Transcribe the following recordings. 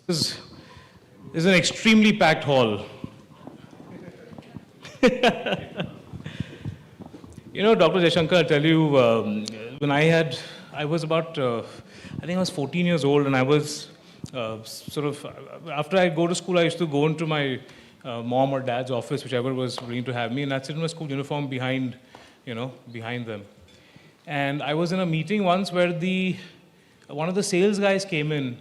This is an extremely packed hall. You know, Dr. Jaishankar, I'll tell you, when I was about, I think I was 14 years old, and I was after I go to school, I used to go into my mom or dad's office, whichever was willing to have me, and I'd sit in my school uniform behind them. And I was in a meeting once where one of the sales guys came in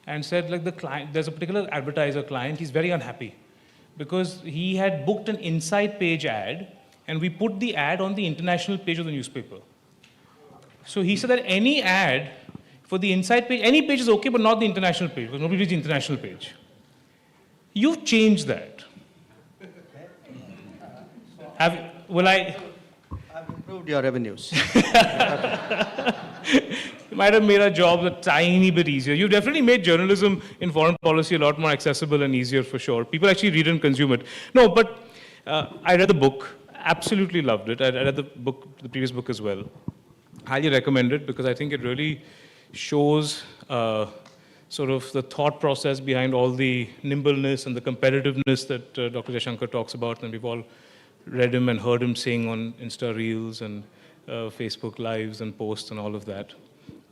and said, like, the client, there's a particular advertiser client, he's very unhappy because he had booked an Inside page ad, and we put the ad on the international page of the newspaper. So he said that any ad for the Inside page, any page is okay, but not the international page, because nobody reads the international page. You've changed that. I've improved your revenues. You might have made our jobs a tiny bit easier. You've definitely made journalism in foreign policy a lot more accessible and easier, for sure. People actually read and consume it. No, but I read the book, absolutely loved it. I read the previous book as well. Highly recommend it, because I think it really shows sort of the thought process behind all the nimbleness and the competitiveness that Dr. Jaishankar talks about, and we've all read him and heard him sing on Insta Reels and Facebook Lives and posts and all of that.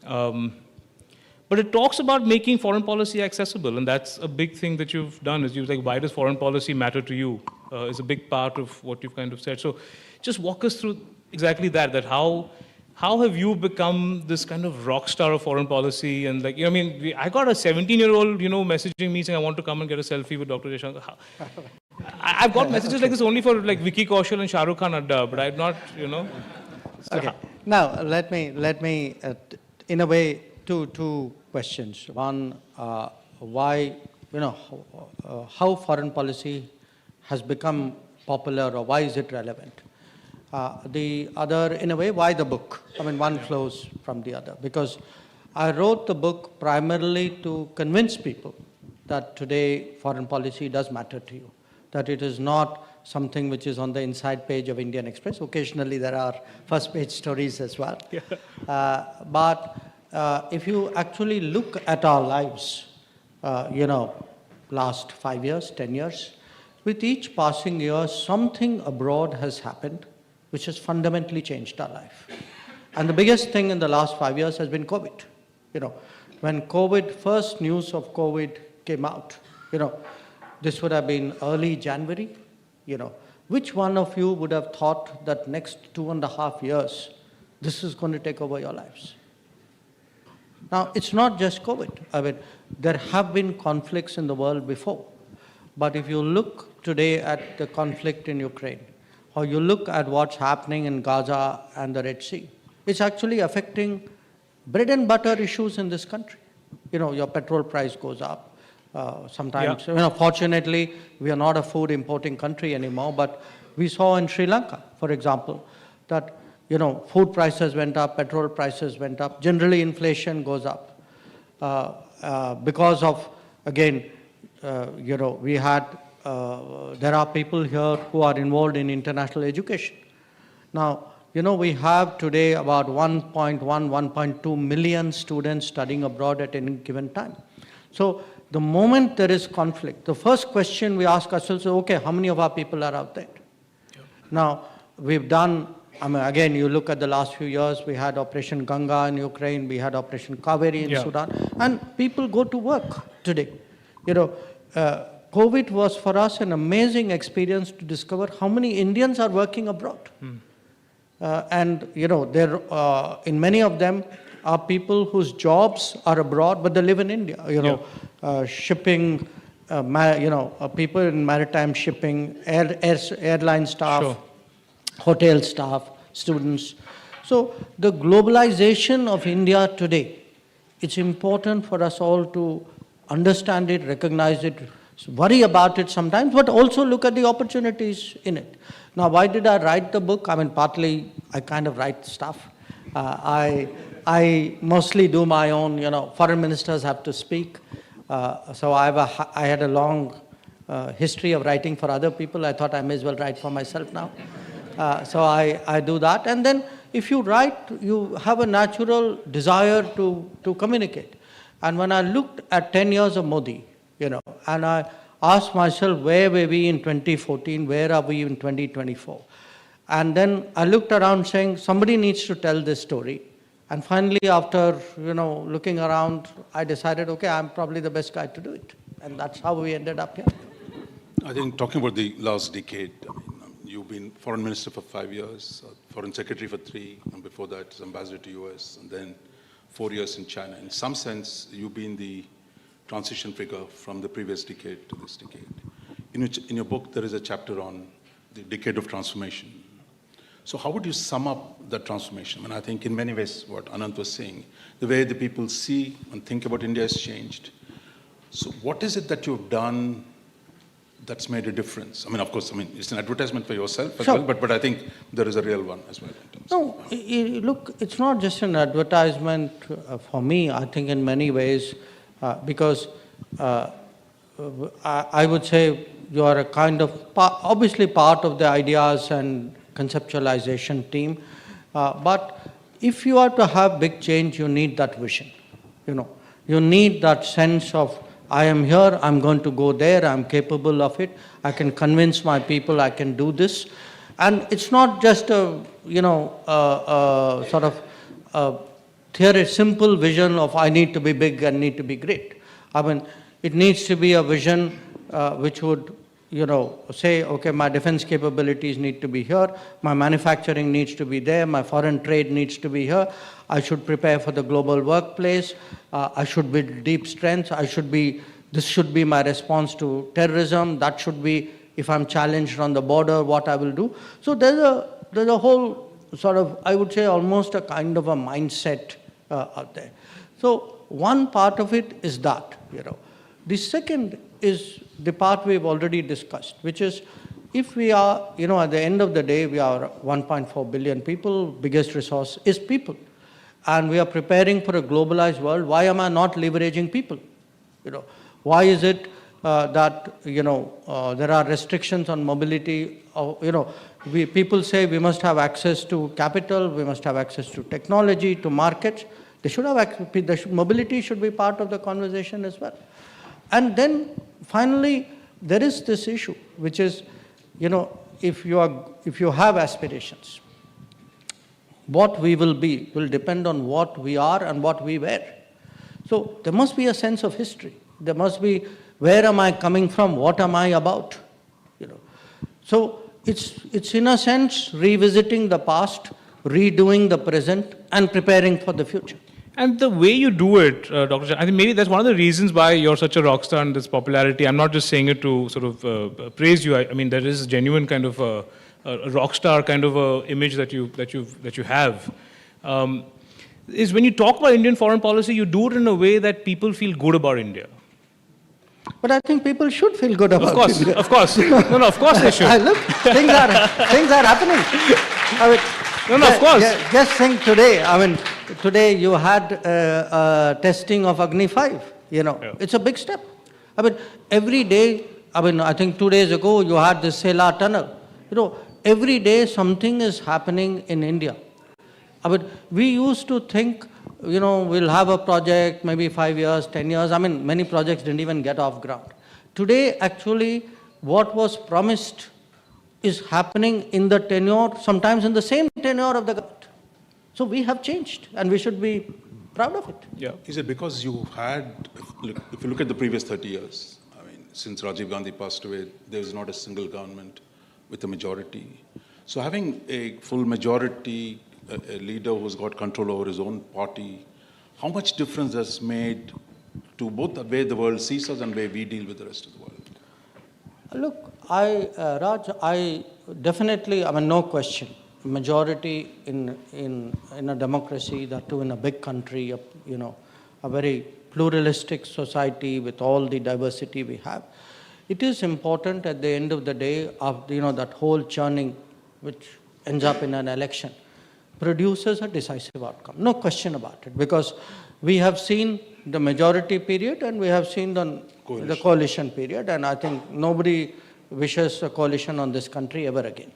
But it talks about making foreign policy accessible, and that's a big thing that you've done, is like, why does foreign policy matter to you? Is a big part of what you've kind of said. So just walk us through exactly that how have you become this kind of rock star of foreign policy? And like, I mean, I got a 17-year-old, messaging me saying, I want to come and get a selfie with Dr. Jaishankar. I've got messages like this only for like Vicky Kaushal and Shah Rukh Khan Adda, but I've not, So okay. Now, let me in a way, two questions. One, why, how foreign policy has become popular, or why is it relevant? The other, in a way, why the book? I mean, one flows from the other. Because I wrote the book primarily to convince people that today foreign policy does matter to you, that it is not something which is on the inside page of Indian Express. Occasionally there are first page stories as well. Yeah. But if you actually look at our lives, last 5 years, 10 years, with each passing year, something abroad has happened which has fundamentally changed our life. And the biggest thing in the last 5 years has been COVID. When first news of COVID came out, this would have been early January, Which one of you would have thought that next 2.5 years, this is going to take over your lives? Now, it's not just COVID. I mean, there have been conflicts in the world before. But if you look today at the conflict in Ukraine, or you look at what's happening in Gaza and the Red Sea, it's actually affecting bread and butter issues in this country. Your petrol price goes up. Sometimes, fortunately, we are not a food importing country anymore, but we saw in Sri Lanka, for example, that, food prices went up, petrol prices went up, generally inflation goes up. Because of, again, we had, there are people here who are involved in international education. Now, we have today about 1.2 million students studying abroad at any given time. So the moment there is conflict, the first question we ask ourselves is, okay, how many of our people are out there? Yep. Now, we've done, again, you look at the last few years, we had Operation Ganga in Ukraine, we had Operation Kaveri in Sudan, and people go to work today. COVID was for us an amazing experience to discover how many Indians are working abroad. And, in many of them are people whose jobs are abroad, but they live in India. Shipping, people in maritime shipping, airline staff, sure, hotel staff, students. So the globalization of India today, it's important for us all to understand it, recognize it, worry about it sometimes, but also look at the opportunities in it. Now, why did I write the book? Partly I kind of write stuff. I mostly do my own, foreign ministers have to speak. So I had a long history of writing for other people. I thought I may as well write for myself now. So I do that. And then if you write, you have a natural desire to communicate. And when I looked at 10 years of Modi, And I asked myself, where were we in 2014? Where are we in 2024? And then I looked around saying, somebody needs to tell this story. And finally, after, looking around, I decided, okay, I'm probably the best guy to do it. And that's how we ended up here. I think talking about the last decade, you've been foreign minister for 5 years, foreign secretary for 3, and before that, ambassador to US, and then 4 years in China. In some sense, you've been the transition figure from the previous decade to this decade. In your book, there is a chapter on the decade of transformation. So how would you sum up that transformation? And I think in many ways, what Anant was saying, the way the people see and think about India has changed. So what is it that you've done that's made a difference? Of course, it's an advertisement for yourself as well, but I think there is a real one as well. No, look, it's not just an advertisement for me, I think in many ways, because I would say you are a kind of, obviously part of the ideas and conceptualization team, but if you are to have big change, you need that vision. You need that sense of, I am here, I'm going to go there, I'm capable of it, I can convince my people I can do this. And it's not just a, sort of a simple vision of I need to be big and need to be great. It needs to be a vision which would, say, okay, my defense capabilities need to be here, my manufacturing needs to be there, my foreign trade needs to be here, I should prepare for the global workplace, I should build deep strengths, this should be my response to terrorism, that should be, if I'm challenged on the border, what I will do. So there's a whole sort of, I would say, almost a kind of a mindset out there. So one part of it is that, The second is the part we've already discussed, which is if we are, at the end of the day, we are 1.4 billion people, biggest resource is people. And we are preparing for a globalized world. Why am I not leveraging people? Why is it that, there are restrictions on mobility? People say we must have access to capital, we must have access to technology, to markets. They should have access, mobility should be part of the conversation as well. And then finally, there is this issue, which is, if you have aspirations, what we will be will depend on what we are and what we were. So there must be a sense of history. There must be, where am I coming from? What am I about? So it's in a sense revisiting the past, redoing the present, and preparing for the future. And the way you do it, Dr. Chan, I think maybe that's one of the reasons why you're such a rock star and this popularity. I'm not just saying it to sort of praise you. There is a genuine kind of a rock star kind of a image that you have. Is when you talk about Indian foreign policy, you do it in a way that people feel good about India. But I think people should feel good about India. Of course. No, of course they should. Look, things are happening. Of course. Just think today, today you had testing of Agni 5, It's a big step. Every day, I think 2 days ago you had the Sela tunnel. Every day something is happening in India. We used to think, we'll have a project, maybe 5 years, 10 years. Many projects didn't even get off ground. Today, actually, what was promised is happening in the tenure, sometimes in the same tenure of the government. So we have changed, and we should be proud of it. Yeah. Is it because you had, if you look at the previous 30 years, since Rajiv Gandhi passed away, there is not a single government with a majority. So having a full majority, a leader who's got control over his own party, how much difference has made to both the way the world sees us and the way we deal with the rest of the world? Look, Raj, I definitely, no question, majority in a democracy, that too in a big country, a very pluralistic society with all the diversity we have. It is important at the end of the day, of that whole churning, which ends up in an election, produces a decisive outcome. No question about it, because we have seen the majority period and we have seen the coalition period, and I think nobody wishes a coalition on this country ever again.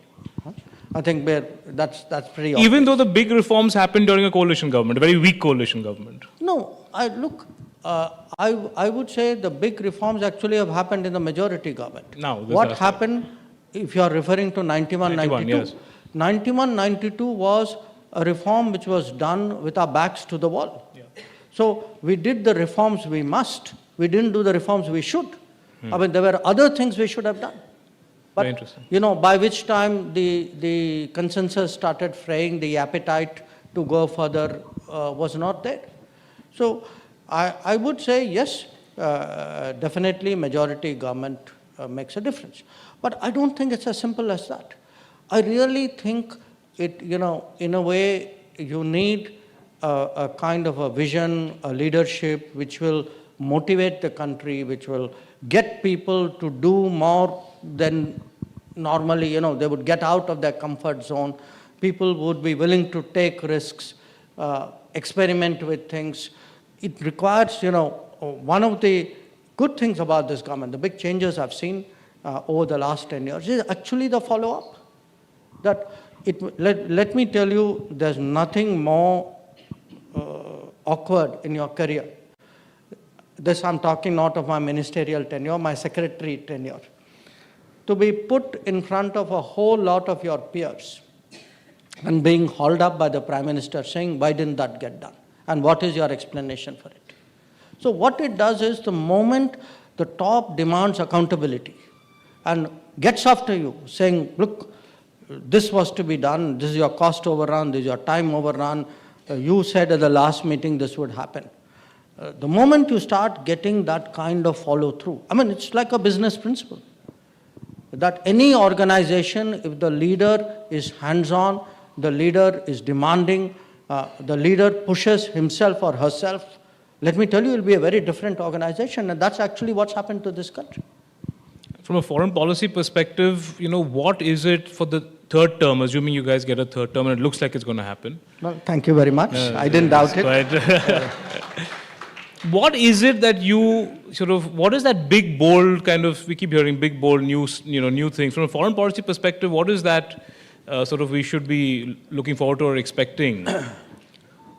I think that's pretty obvious. Even though the big reforms happened during a coalition government, a very weak coalition government. No, look, I would say the big reforms actually have happened in the majority government. Now, this What last happened, if you are referring to 91, 91, 92, yes. 91, 92 was a reform which was done with our backs to the wall. Yeah. So we did the reforms we must. We didn't do the reforms we should. I mean, there were other things we should have done. Very But, interesting. by which time the consensus started fraying, the appetite to go further was not there. So I would say, yes, definitely majority government makes a difference. But I don't think it's as simple as that. I really think it, in a way, you need a kind of a vision, a leadership which will motivate the country, which will get people to do more than normally, they would get out of their comfort zone. People would be willing to take risks, experiment with things. It requires, one of the good things about this government, the big changes I've seen over the last 10 years is actually the follow-up. That let me tell you, there's nothing more awkward in your career. This I'm talking not of my ministerial tenure, my secretary tenure. To be put in front of a whole lot of your peers and being hauled up by the Prime Minister saying, why didn't that get done? And what is your explanation for it? So what it does is, the moment the top demands accountability and gets after you saying, look, this was to be done, this is your cost overrun, this is your time overrun, you said at the last meeting this would happen. The moment you start getting that kind of follow through, I mean, it's like a business principle. That any organization, if the leader is hands-on, the leader is demanding, the leader pushes himself or herself, let me tell you, it will be a very different organization, and that's actually what's happened to this country. From a foreign policy perspective, what is it for the third term, assuming you guys get a third term, and it looks like it's going to happen? Well, thank you very much. I didn't doubt it. What is it that you what is that big, bold kind of, we keep hearing big, bold news, new things. From a foreign policy perspective, what is that we should be looking forward to or expecting?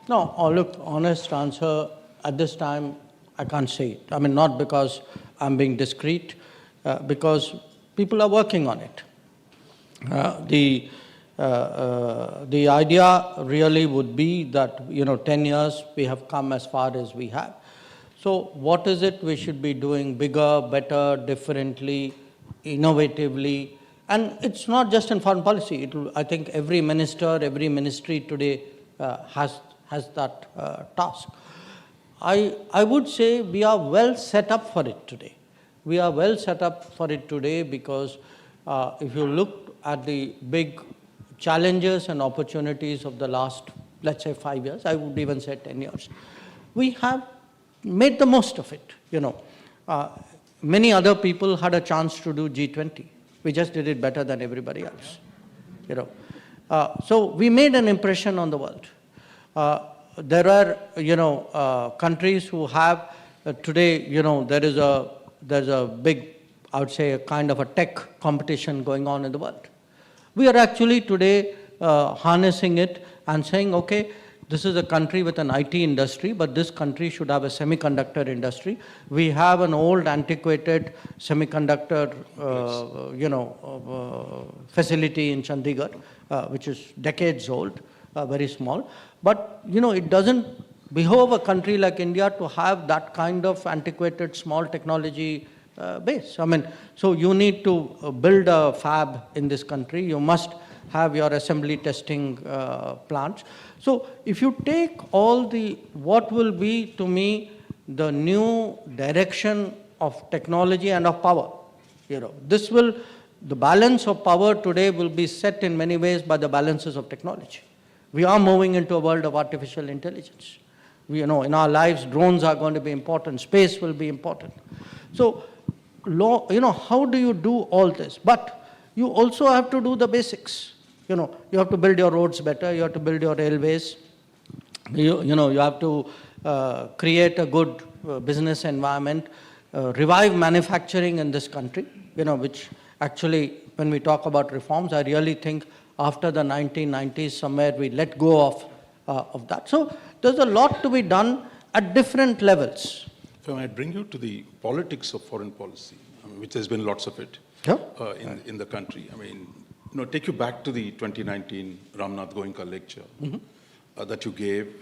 No, look, honest answer, at this time, I can't say it. I mean, not because I'm being discreet, because people are working on it. The idea really would be that, 10 years, we have come as far as we have. So what is it we should be doing bigger, better, differently, innovatively? And it's not just in foreign policy. I think every minister, every ministry today has that task. I would say we are well set up for it today. We are well set up for it today because if you look at the big challenges and opportunities of the last, let's say, 5 years, I would even say 10 years, we have made the most of it. Many other people had a chance to do G20. We just did it better than everybody else. So we made an impression on the world. There are, countries who have today, there's a big, I would say, a kind of a tech competition going on in the world. We are actually today harnessing it and saying, okay, this is a country with an IT industry, but this country should have a semiconductor industry. We have an old, antiquated semiconductor, facility in Chandigarh, which is decades old, very small. But, it doesn't behove a country like India to have that kind of antiquated, small technology base. I mean, so you need to build a fab in this country. You must have your assembly testing plants. So if you take all what will be to me the new direction of technology and of power, the balance of power today will be set in many ways by the balances of technology. We are moving into a world of artificial intelligence. In our lives, drones are going to be important, space will be important. So, how do you do all this? But you also have to do the basics. You have to build your roads better, you have to build your railways, you have to create a good business environment, revive manufacturing in this country, which actually, when we talk about reforms, I really think after the 1990s, somewhere we let go of that. So there's a lot to be done at different levels. If I might bring you to the politics of foreign policy, which there's been lots of it Yeah. in the country. I mean, take you back to the 2019 Ramnath Goenka lecture that you gave,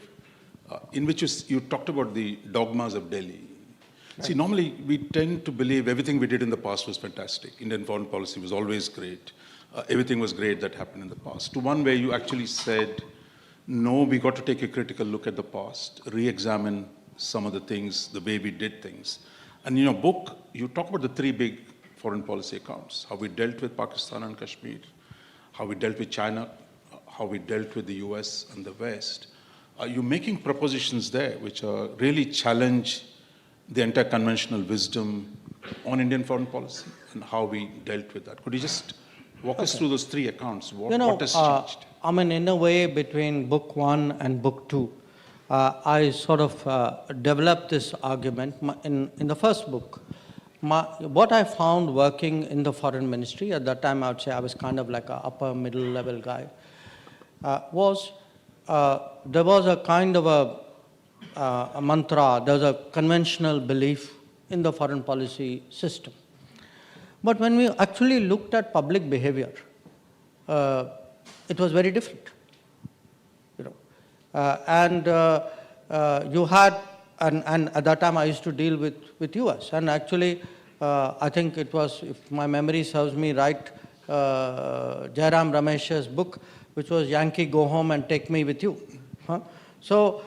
in which you talked about the dogmas of Delhi. Right. See, normally we tend to believe everything we did in the past was fantastic. Indian foreign policy was always great. Everything was great that happened in the past. To one where you actually said, no, we got to take a critical look at the past, re-examine some of the things, the way we did things. And in your book, you talk about the three big foreign policy accounts, how we dealt with Pakistan and Kashmir, how we dealt with China, how we dealt with the US and the West. You're making propositions there which really challenge the entire conventional wisdom on Indian foreign policy and how we dealt with that. Could you just walk us through those three accounts? What has changed? I mean, in a way, between book 1 and book 2, I sort of developed this argument. In the first book, what I found working in the foreign ministry, at that time I would say I was kind of like an upper middle level guy, was there was a kind of a mantra, there was a conventional belief in the foreign policy system. But when we actually looked at public behavior, it was very different. You had, and at that time I used to deal with US, and actually I think it was, if my memory serves me right, Jairam Ramesh's book, which was Yankee Go Home and Take Me With You. So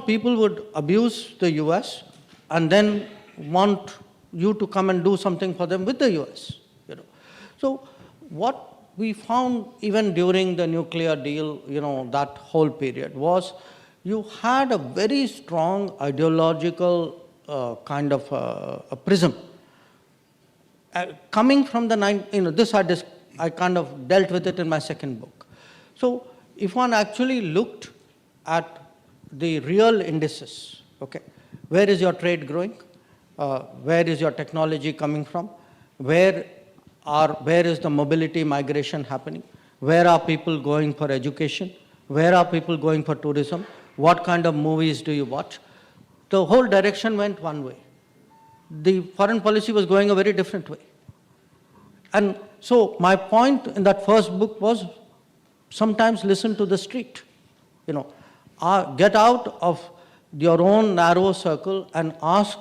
people would abuse the US and then want you to come and do something for them with the US. So what we found even during the nuclear deal, that whole period, was you had a very strong ideological kind of a prism. Coming from the, I kind of dealt with it in my second book. So if one actually looked at the real indices, okay, where is your trade growing? Where is your technology coming from? Where is the mobility migration happening? Where are people going for education? Where are people going for tourism? What kind of movies do you watch? The whole direction went one way. The foreign policy was going a very different way. And so my point in that first book was sometimes listen to the street. Get out of your own narrow circle and ask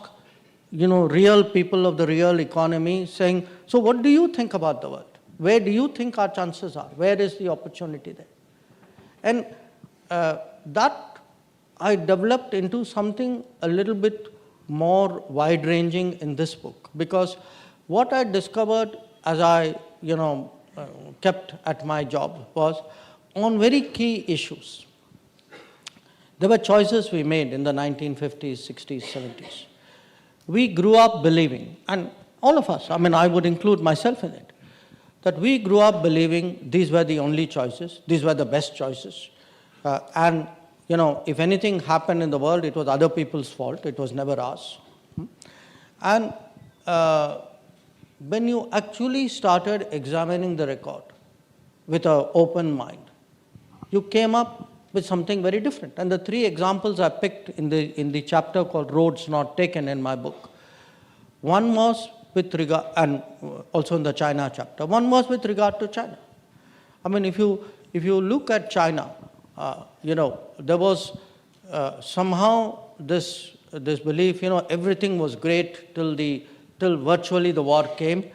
real people of the real economy, saying, so what do you think about the world? Where do you think our chances are? Where is the opportunity there? And that I developed into something a little bit more wide-ranging in this book, because what I discovered as I kept at my job was on very key issues. There were choices we made in the 1950s, 60s, 70s. We grew up believing, and all of us, I would include myself in it, that we grew up believing these were the only choices, these were the best choices. And if anything happened in the world, it was other people's fault, it was never ours. And when you actually started examining the record with an open mind, you came up with something very different. And the three examples I picked in the chapter called Roads Not Taken in my book, one was with regard, and also in the China chapter, one was with regard to China. If you look at China, there was somehow this belief, everything was great till virtually the war came,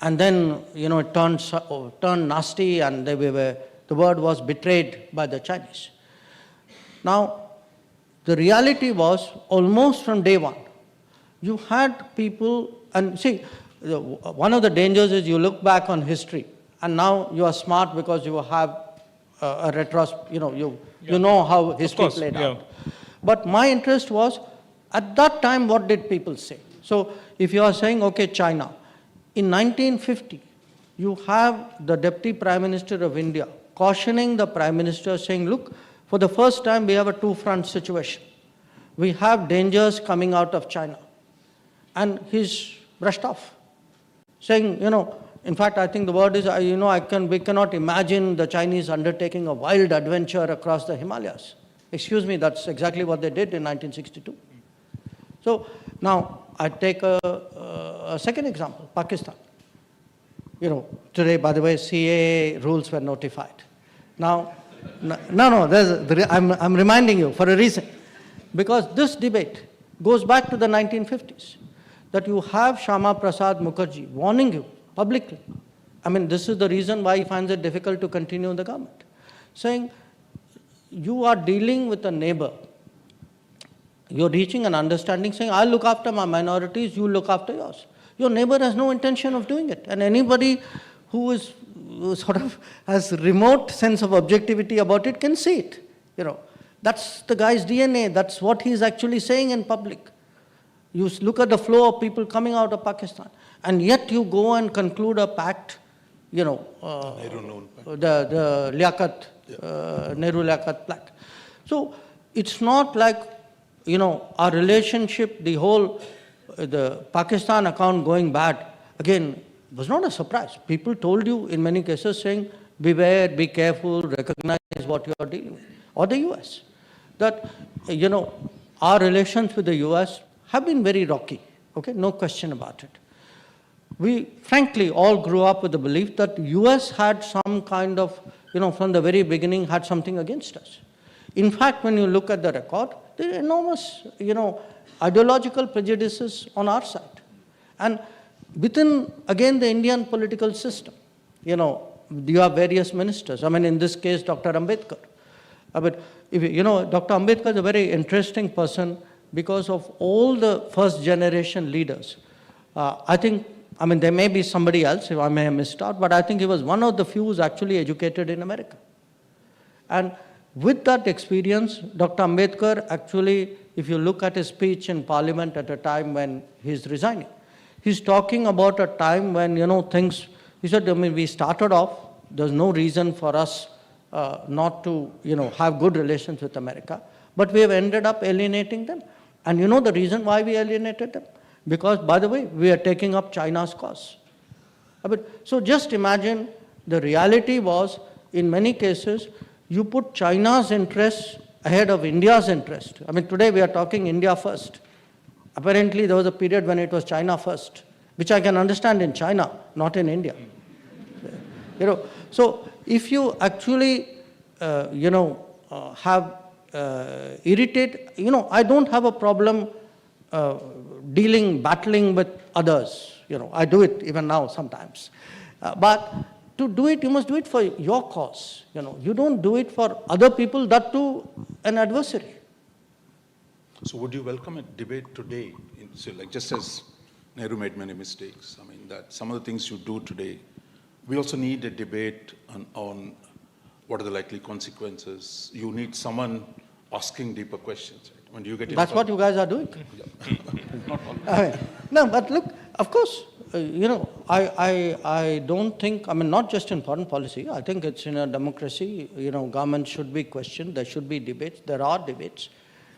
and then it turned nasty, and the world was betrayed by the Chinese. Now, the reality was almost from day one, you had people, and see, one of the dangers is you look back on history, and now you are smart because you have a you know how history played out. But my interest was, at that time, what did people say? So if you are saying, okay, China, in 1950, you have the Deputy Prime Minister of India cautioning the Prime Minister, saying, look, for the first time, we have a two-front situation. We have dangers coming out of China. And he's brushed off, saying, in fact, I think the word is, we cannot imagine the Chinese undertaking a wild adventure across the Himalayas. Excuse me, that's exactly what they did in 1962. So now I take a second example, Pakistan. Today, by the way, CAA rules were notified. Now, I'm reminding you for a reason. Because this debate goes back to the 1950s, that you have Shyama Prasad Mukherjee warning you publicly. I mean, this is the reason why he finds it difficult to continue in the government, saying, you are dealing with a neighbor. You're reaching an understanding saying, I'll look after my minorities, you look after yours. Your neighbor has no intention of doing it. And anybody who sort of has remote sense of objectivity about it can see it. That's the guy's DNA. That's what he's actually saying in public. You look at the flow of people coming out of Pakistan, and yet you go and conclude a pact, the Liaquat, Nehru Liaquat Pact. So it's not like, our relationship, the Pakistan account going bad, again, was not a surprise. People told you in many cases saying, beware, be careful, recognize what you are dealing with. Or the US. That, our relations with the US have been very rocky, okay, no question about it. We, frankly, all grew up with the belief that the US had some kind of, from the very beginning, had something against us. In fact, when you look at the record, there are enormous, ideological prejudices on our side. And within, again, the Indian political system, you have various ministers. I mean, in this case, Dr. Ambedkar. But, Dr. Ambedkar is a very interesting person because of all the first generation leaders. There may be somebody else, I may have missed out, but I think he was one of the few who's actually educated in America. And with that experience, Dr. Ambedkar actually, if you look at his speech in Parliament at a time when he's resigning, he's talking about a time when, he said, we started off, there's no reason for us not to, have good relations with America, but we have ended up alienating them. And the reason why we alienated them? Because, by the way, we are taking up China's cause. So just imagine, the reality was, in many cases, you put China's interests ahead of India's interest. Today we are talking India first. Apparently, there was a period when it was China first, which I can understand in China, not in India. So if you actually, have irritate, I don't have a problem battling with others. I do it even now sometimes. But to do it, you must do it for your cause. You don't do it for other people, that too an adversary. So would you welcome a debate today? So just as Nehru made many mistakes, that some of the things you do today, we also need a debate on what are the likely consequences. You need someone asking deeper questions. Right? When you get That's what you guys are doing. No, but look, of course, I don't think, not just in foreign policy, I think it's in a democracy, government should be questioned, there should be debates, there are debates.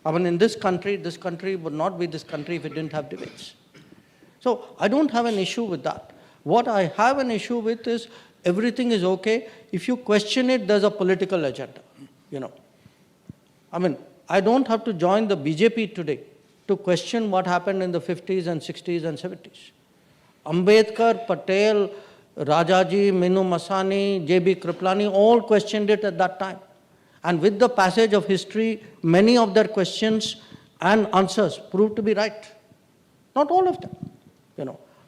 In this country would not be this country if it didn't have debates. So I don't have an issue with that. What I have an issue with is everything is okay. If you question it, there's a political agenda, I don't have to join the BJP today to question what happened in the 50s and 60s and 70s. Ambedkar, Patel, Rajaji, Minu Masani, J.B. Kriplani all questioned it at that time. And with the passage of history, many of their questions and answers proved to be right. Not all of them,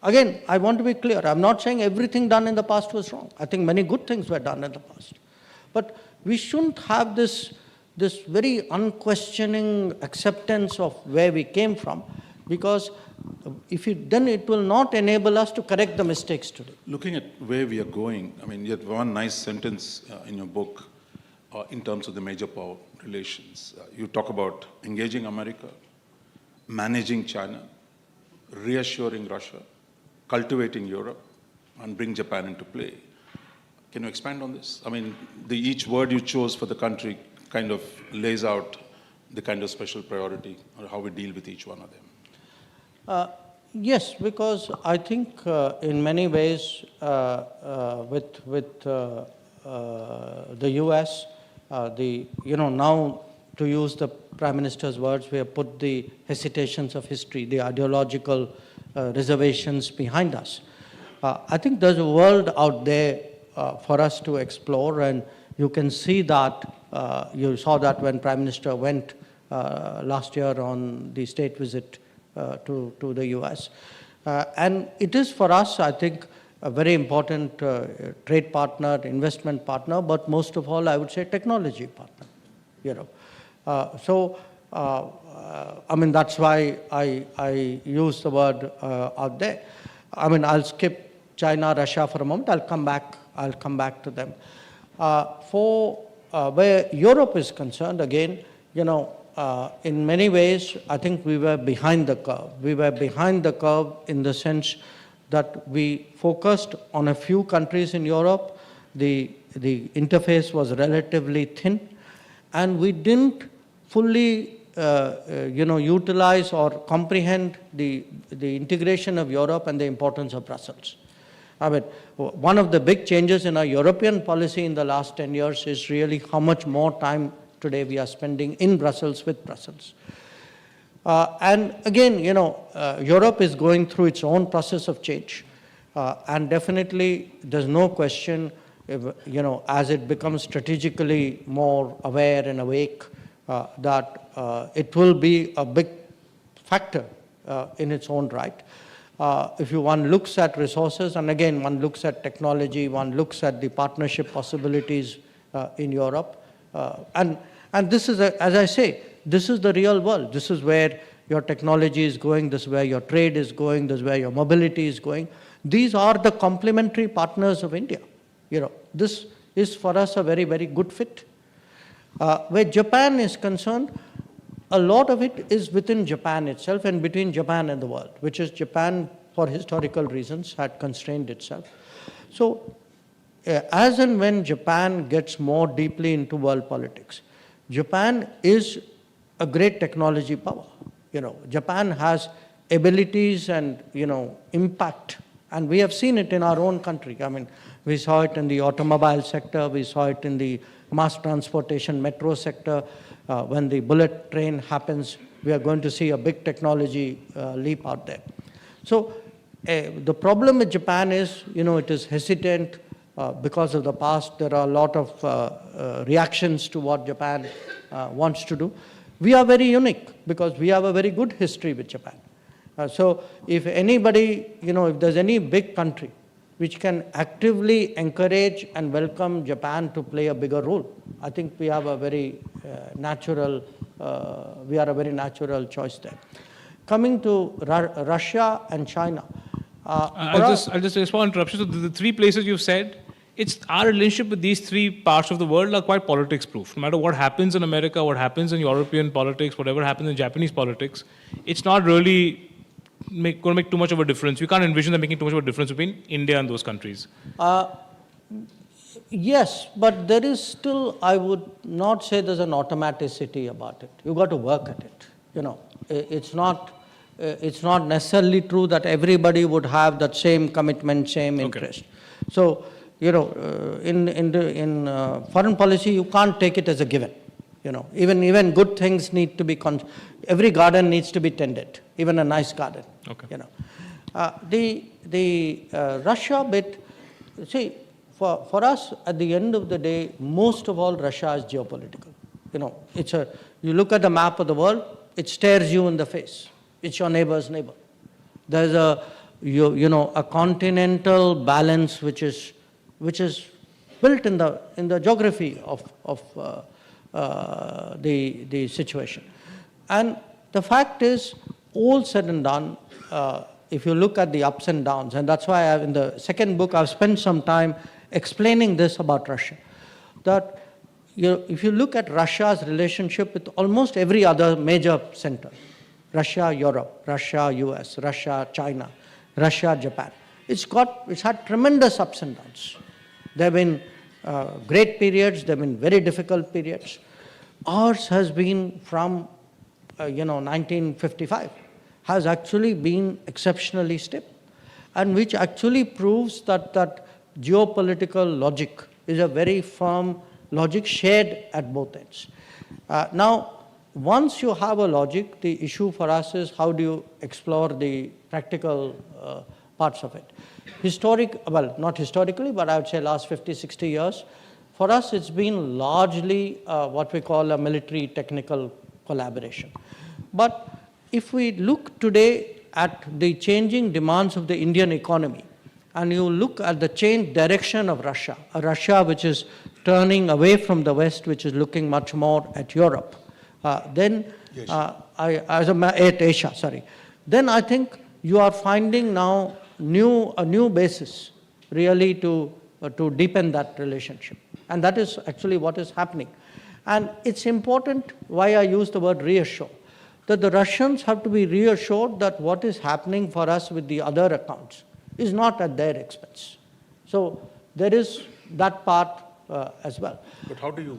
Again, I want to be clear. I'm not saying everything done in the past was wrong. I think many good things were done in the past. But we shouldn't have this very unquestioning acceptance of where we came from, because then it will not enable us to correct the mistakes today. Looking at where we are going, you have one nice sentence in your book in terms of the major power relations. You talk about engaging America, managing China, reassuring Russia, cultivating Europe, and bring Japan into play. Can you expand on this? Each word you chose for the country kind of lays out the kind of special priority or how we deal with each one of them. Yes, because I think in many ways with the US, now to use the Prime Minister's words, we have put the hesitations of history, the ideological reservations behind us. I think there's a world out there for us to explore, and you can see that, you saw that when Prime Minister went last year on the state visit to the US. And it is for us, I think, a very important trade partner, investment partner, but most of all, I would say technology partner. I mean, that's why I use the word out there. I mean, I'll skip China, Russia for a moment. I'll come back to them. Where Europe is concerned, again, in many ways, I think we were behind the curve. We were behind the curve in the sense that we focused on a few countries in Europe. The interface was relatively thin, and we didn't fully utilize or comprehend the integration of Europe and the importance of Brussels. I mean, one of the big changes in our European policy in the last 10 years is really how much more time today we are spending in Brussels with Brussels. And again, Europe is going through its own process of change. And definitely, there's no question, as it becomes strategically more aware and awake, that it will be a big factor in its own right. If one looks at resources, and again, one looks at technology, one looks at the partnership possibilities in Europe, and this is, as I say, this is the real world. This is where your technology is going, this is where your trade is going, this is where your mobility is going. These are the complementary partners of India. This is for us a very, very good fit. Where Japan is concerned, a lot of it is within Japan itself and between Japan and the world, which is Japan, for historical reasons, had constrained itself. So, as and when Japan gets more deeply into world politics, Japan is a great technology power. Japan has abilities and, impact, and we have seen it in our own country. I mean, we saw it in the automobile sector, we saw it in the mass transportation metro sector. When the bullet train happens, we are going to see a big technology leap out there. So the problem with Japan is, it is hesitant because of the past. There are a lot of reactions to what Japan wants to do. We are very unique because we have a very good history with Japan. So if anybody, if there's any big country which can actively encourage and welcome Japan to play a bigger role, I think we have a very natural choice there. Coming to Russia and China. I'll just respond to interruption. So the three places you've said, it's our relationship with these three parts of the world are quite politics proof. No matter what happens in America, what happens in European politics, whatever happens in Japanese politics, it's not really going to make too much of a difference. You can't envision them making too much of a difference between India and those countries. Yes, but there is still, I would not say there's an automaticity about it. You've got to work at it. It's not necessarily true that everybody would have that same commitment, same interest. Okay. So, in foreign policy, you can't take it as a given. Even good things need to be, every garden needs to be tended, even a nice garden. Okay. The Russia bit, see, for us, at the end of the day, most of all, Russia is geopolitical. You look at the map of the world, it stares you in the face. It's your neighbor's neighbor. There's a continental balance which is built in the geography of the situation. And the fact is, all said and done, if you look at the ups and downs, and that's why in the second book I've spent some time explaining this about Russia, that if you look at Russia's relationship with almost every other major center, Russia, Europe, Russia, US, Russia, China, Russia, Japan, it's had tremendous ups and downs. There have been great periods, there have been very difficult periods. Ours has been from 1955, has actually been exceptionally stable, and which actually proves that geopolitical logic is a very firm logic shared at both ends. Now, once you have a logic, the issue for us is how do you explore the practical parts of it. Well, not historically, but I would say last 50, 60 years, for us it's been largely what we call a military technical collaboration. But if we look today at the changing demands of the Indian economy, and you look at the changed direction of Russia, a Russia which is turning away from the West, which is looking much more at Europe, then at Asia, sorry. Then I think you are finding now a new basis really to deepen that relationship. And that is actually what is happening. And it's important, why I use the word reassure, that the Russians have to be reassured that what is happening for us with the other accounts is not at their expense. So there is that part as well. But how do you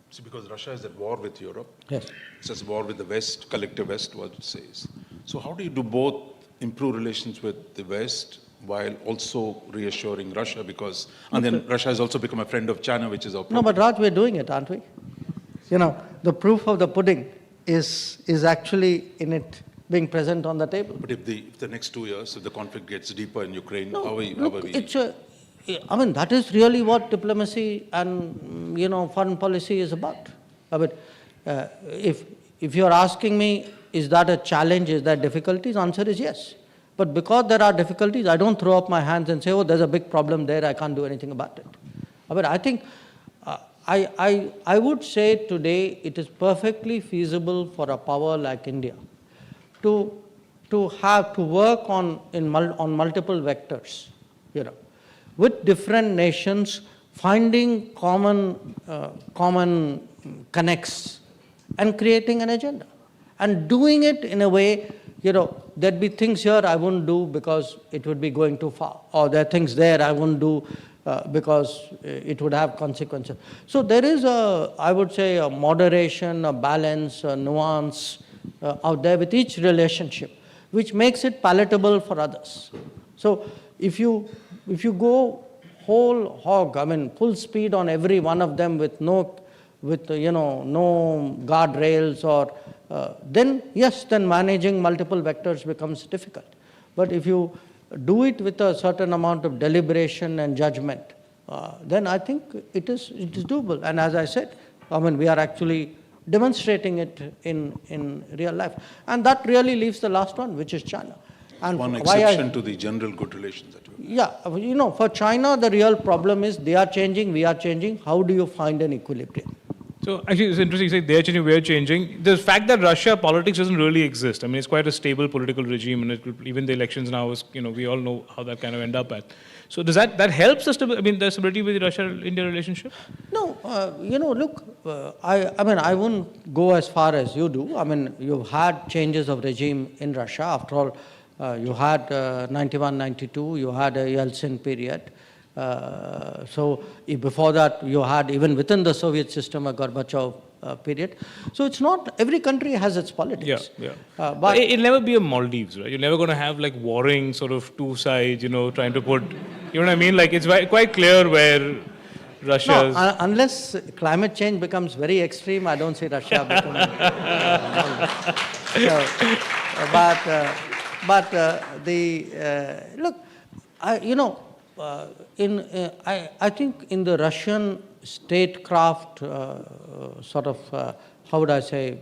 see, because Russia is at war with Europe. Yes. It's at war with the West, collective West, what it says. So how do you do both improve relations with the West while also reassuring Russia? Because, and then Russia has also become a friend of China, which is our problem. No, but Raj, we're doing it, aren't we? The proof of the pudding is actually in it being present on the table. But if the next 2 years, if the conflict gets deeper in Ukraine, No, how are we? that is really what diplomacy and, foreign policy is about. If you're asking me, is that a challenge, is there difficulties? Answer is yes. But because there are difficulties, I don't throw up my hands and say, oh, there's a big problem there, I can't do anything about it. I think, I would say today it is perfectly feasible for a power like India to work on multiple vectors, with different nations, finding common connects and creating an agenda. And doing it in a way, there'd be things here I wouldn't do because it would be going too far. Or there are things there I wouldn't do because it would have consequences. So there is I would say, a moderation, a balance, a nuance out there with each relationship, which makes it palatable for others. So if you go whole hog, full speed on every one of them with no guardrails or then managing multiple vectors becomes difficult. But if you do it with a certain amount of deliberation and judgment, then I think it is doable. And as I said, we are actually demonstrating it in real life. And that really leaves the last one, which is China. And one exception to the general good relations that you have. Yeah, for China, the real problem is they are changing, we are changing. How do you find an equilibrium? So actually, it's interesting you say they're changing, we're changing. The fact that Russia politics doesn't really exist. It's quite a stable political regime, and even the elections now is, we all know how that kind of end up at. So does that helps the stability with the Russia-India relationship? No, look, I wouldn't go as far as you do. You've had changes of regime in Russia. After all, you had 91, 92, you had a Yeltsin period. So before that, you had, even within the Soviet system, a Gorbachev period. So it's not, every country has its politics. Yeah. But it'll never be a Maldives, right? You're never going to have warring sort of two sides, trying to put, you know what I mean? It's quite clear where Russia is. No, unless climate change becomes very extreme, I don't see Russia becoming. Look, I think in the Russian statecraft how would I say,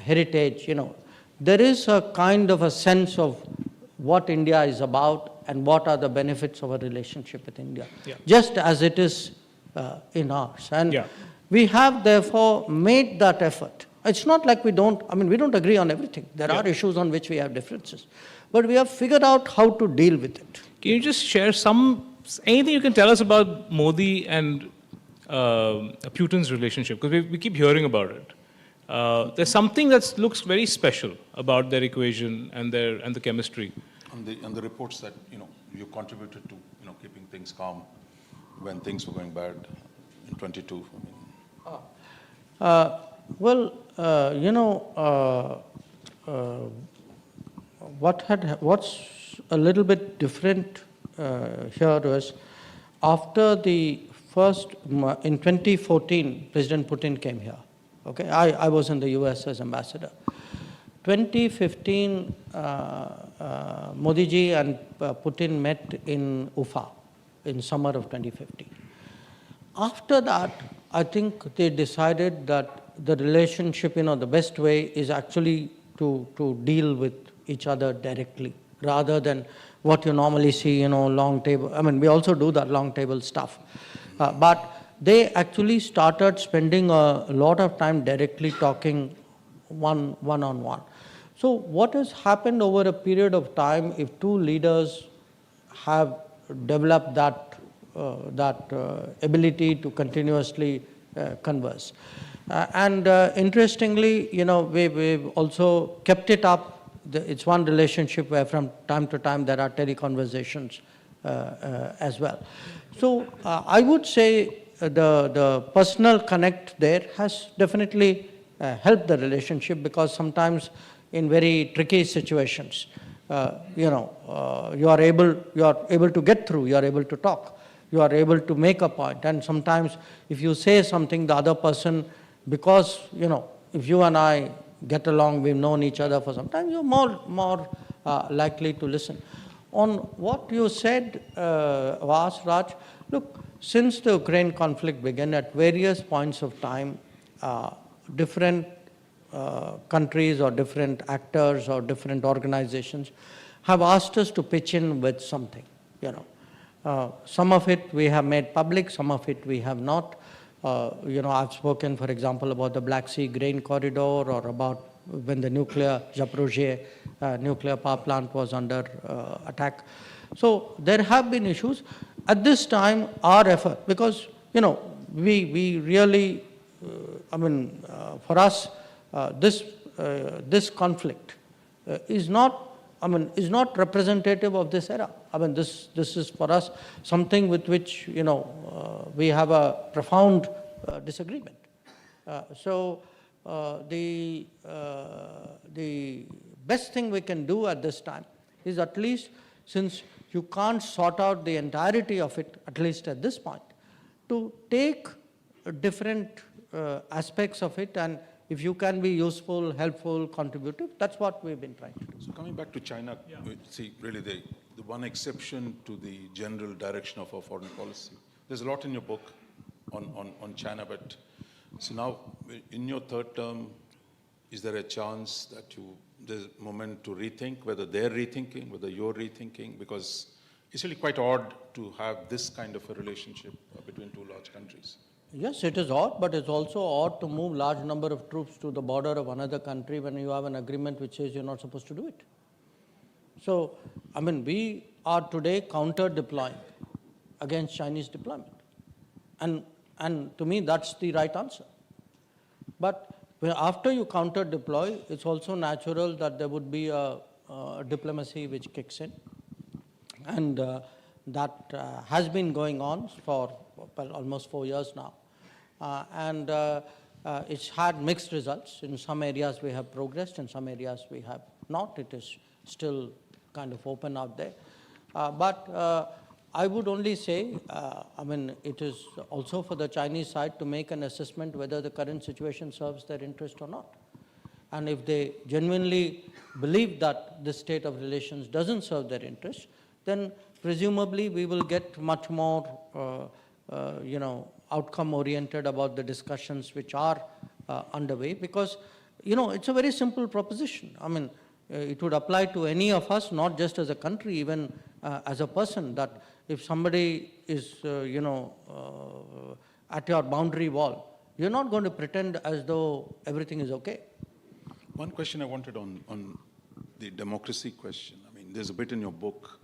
heritage, there is a kind of a sense of what India is about and what are the benefits of a relationship with India, just as it is in ours. And we have therefore made that effort. It's not like we don't agree on everything. There are issues on which we have differences, but we have figured out how to deal with it. Can you just share anything you can tell us about Modi and Putin's relationship? Because we keep hearing about it. There's something that looks very special about their equation and the chemistry. And the reports that you contributed to keeping things calm when things were going bad in 22. What's a little bit different here was after the first, in 2014, President Putin came here. Okay, I was in the US as ambassador. 2015, Modi ji and Putin met in Ufa in summer of 2015. After that, I think they decided that the relationship, the best way is actually to deal with each other directly, rather than what you normally see, long table. I mean, we also do that long table stuff. But they actually started spending a lot of time directly talking one-on-one. So what has happened over a period of time, if two leaders have developed that ability to continuously converse. Interestingly, we've also kept it up. It's one relationship where from time to time there are teleconversations as well. So I would say the personal connect there has definitely helped the relationship, because sometimes in very tricky situations, you are able to get through, you are able to talk, you are able to make a point. And sometimes if you say something, the other person, because, if you and I get along, we've known each other for some time, you're more likely to listen. On what you said, Vas, Raj, look, since the Ukraine conflict began, at various points of time, different countries or different actors or different organizations have asked us to pitch in with something, Some of it we have made public, some of it we have not. I've spoken, for example, about the Black Sea grain corridor, or about when the Zaporozhye nuclear power plant was under attack. So there have been issues. At this time, our effort, because, we really, for us, this conflict is not representative of this era. This is for us something with which, we have a profound disagreement. So the best thing we can do at this time is, at least since you can't sort out the entirety of it, at least at this point, to take different aspects of it, and if you can be useful, helpful, contributive, that's what we've been trying to do. So coming back to China, see, really the one exception to the general direction of our foreign policy. There's a lot in your book on China, but so now in your third term, is there a chance that there's a moment to rethink, whether they're rethinking, whether you're rethinking? Because it's really quite odd to have this kind of a relationship between two large countries. Yes, it is odd, but it's also odd to move large number of troops to the border of another country when you have an agreement which says you're not supposed to do it. So, we are today counter-deploying against Chinese deployment. And to me, that's the right answer. But after you counter-deploy, it's also natural that there would be a diplomacy which kicks in. And that has been going on for almost 4 years now. It's had mixed results. In some areas we have progressed, in some areas we have not. It is still kind of open out there. But I would only say, it is also for the Chinese side to make an assessment whether the current situation serves their interest or not. And if they genuinely believe that this state of relations doesn't serve their interest, then presumably we will get much more, outcome-oriented about the discussions which are underway, because, it's a very simple proposition. It would apply to any of us, not just as a country, even as a person, that if somebody is, at your boundary wall, you're not going to pretend as though everything is okay. One question I wanted on the democracy question. There's a bit in your book.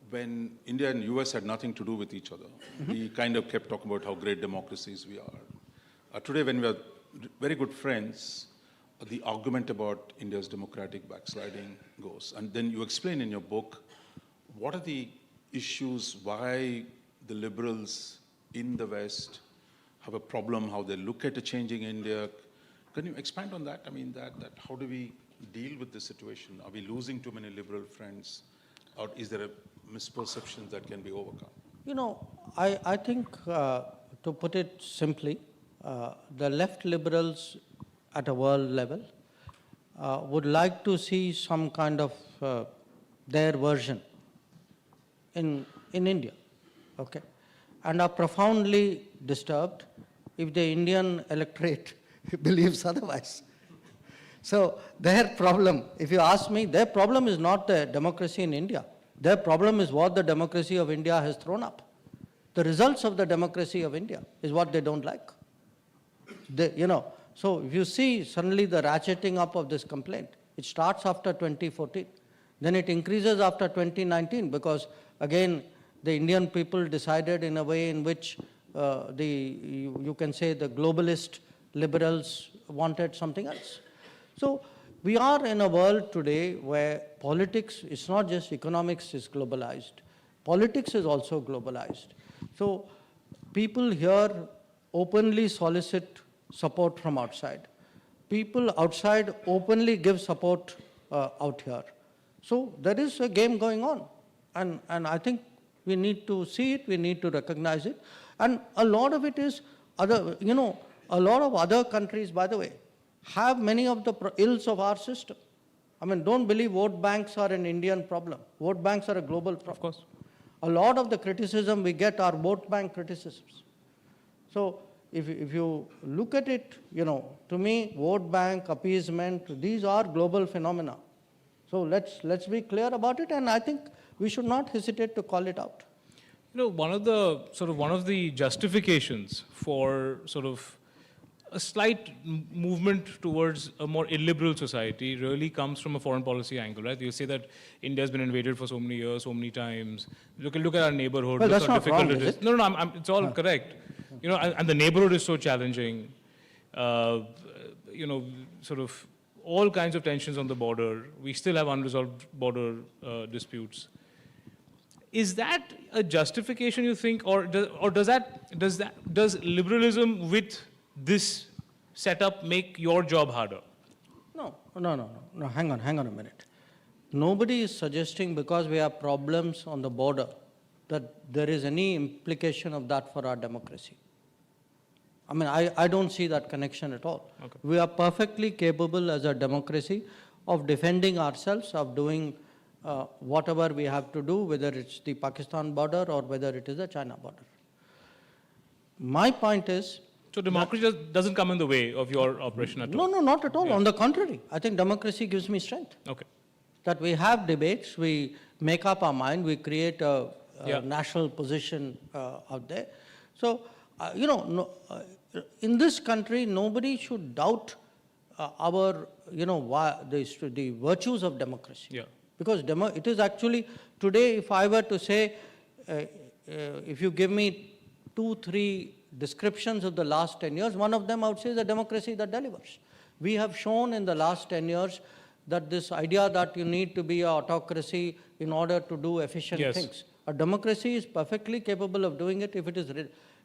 When India and US had nothing to do with each other, we kind of kept talking about how great democracies we are. Today, when we are very good friends, the argument about India's democratic backsliding goes. And then you explain in your book, what are the issues, why the liberals in the West have a problem, how they look at a changing India. Can you expand on that? That how do we deal with this situation? Are we losing too many liberal friends? Or is there a misperception that can be overcome? I think, to put it simply, the left liberals at a world level would like to see some kind of their version in India, okay, and are profoundly disturbed if the Indian electorate believes otherwise. So their problem, if you ask me, their problem is not the democracy in India. Their problem is what the democracy of India has thrown up. The results of the democracy of India is what they don't like. So if you see suddenly the ratcheting up of this complaint, it starts after 2014. Then it increases after 2019 because, again, the Indian people decided in a way in which you can say the globalist liberals wanted something else. So we are in a world today where politics, it's not just economics is globalized. Politics is also globalized. So people here openly solicit support from outside. People outside openly give support out here. So there is a game going on. And I think we need to see it, we need to recognize it. And a lot of it is a lot of other countries, by the way, have many of the ills of our system. I mean, don't believe vote banks are an Indian problem. Vote banks are a global problem. Of course. A lot of the criticism we get are vote bank criticisms. So if you look at it, to me, vote bank, appeasement, these are global phenomena. So let's be clear about it, and I think we should not hesitate to call it out. One of the justifications for sort of a slight movement towards a more illiberal society really comes from a foreign policy angle, right? You say that India has been invaded for so many years, so many times. Look at our neighborhood. Well, look that's how not difficult wrong, it is is. it? No, it's all correct. And the neighborhood is so challenging. Sort of all kinds of tensions on the border. We still have unresolved border disputes. Is that a justification, you think, or does liberalism with this setup make your job harder? No, hang on a minute. Nobody is suggesting because we have problems on the border that there is any implication of that for our democracy. I mean, I don't see that connection at all. Okay. We are perfectly capable as a democracy of defending ourselves, of doing whatever we have to do, whether it's the Pakistan border or whether it is the China border. My point is... So democracy doesn't come in the way of your operation at all? No, not at all. Yeah. On the contrary, I think democracy gives me strength. Okay. That we have debates, we make up our mind, we create a national position out there. So, in this country, nobody should doubt the virtues of democracy. Yeah. Because it is actually, today, if I were to say, if you give me 2-3 descriptions of the last 10 years, one of them I would say is a democracy that delivers. We have shown in the last 10 years that this idea that you need to be an autocracy in order to do efficient things. A democracy is perfectly capable of doing it if it is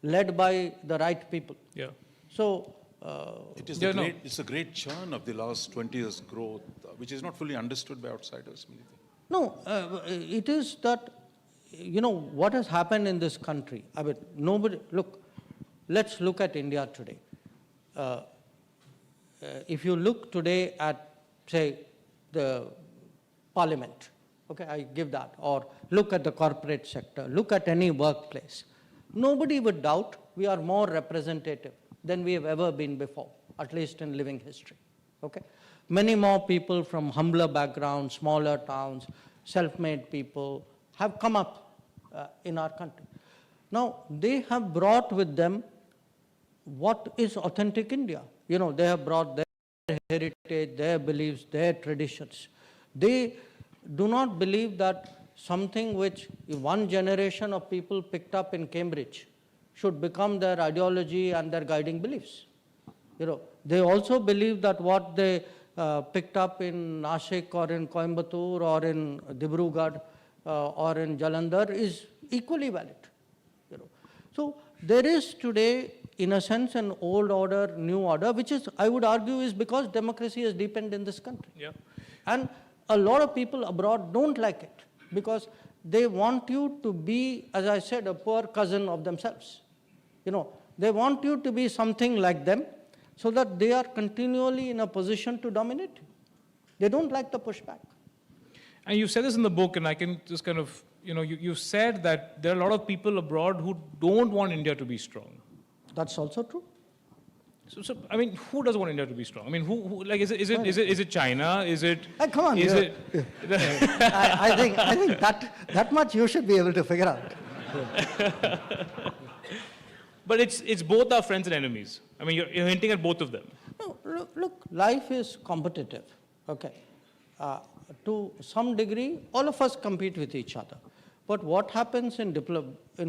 led by the right people. Yeah. So, it's a great churn of the last 20 years' growth, which is not fully understood by outsiders. No, it is that, what has happened in this country. I mean, let's look at India today. If you look today at, say, the parliament, okay, I give that, or look at the corporate sector, look at any workplace, nobody would doubt we are more representative than we have ever been before, at least in living history, okay? Many more people from humbler backgrounds, smaller towns, self-made people have come up in our country. Now, they have brought with them what is authentic India. They have brought their heritage, their beliefs, their traditions. They do not believe that something which one generation of people picked up in Cambridge should become their ideology and their guiding beliefs. They also believe that what they picked up in Nashik or in Coimbatore or in Dibrugarh or in Jalandhar is equally valid. So there is today, in a sense, an old order, new order, which is, I would argue, is because democracy has deepened in this country. Yeah. And a lot of people abroad don't like it because they want you to be, as I said, a poor cousin of themselves. They want you to be something like them so that they are continually in a position to dominate you. They don't like the pushback. And you said this in the book, and I can just kind of, you said that there are a lot of people abroad who don't want India to be strong. That's also true. So I mean, who doesn't want India to be strong? I mean, who like, is it China? Is it? Come on. Is it? I think that much you should be able to figure out. But it's both our friends and enemies. I mean, you're hinting at both of them. No, look, life is competitive, okay? To some degree, all of us compete with each other. But what happens in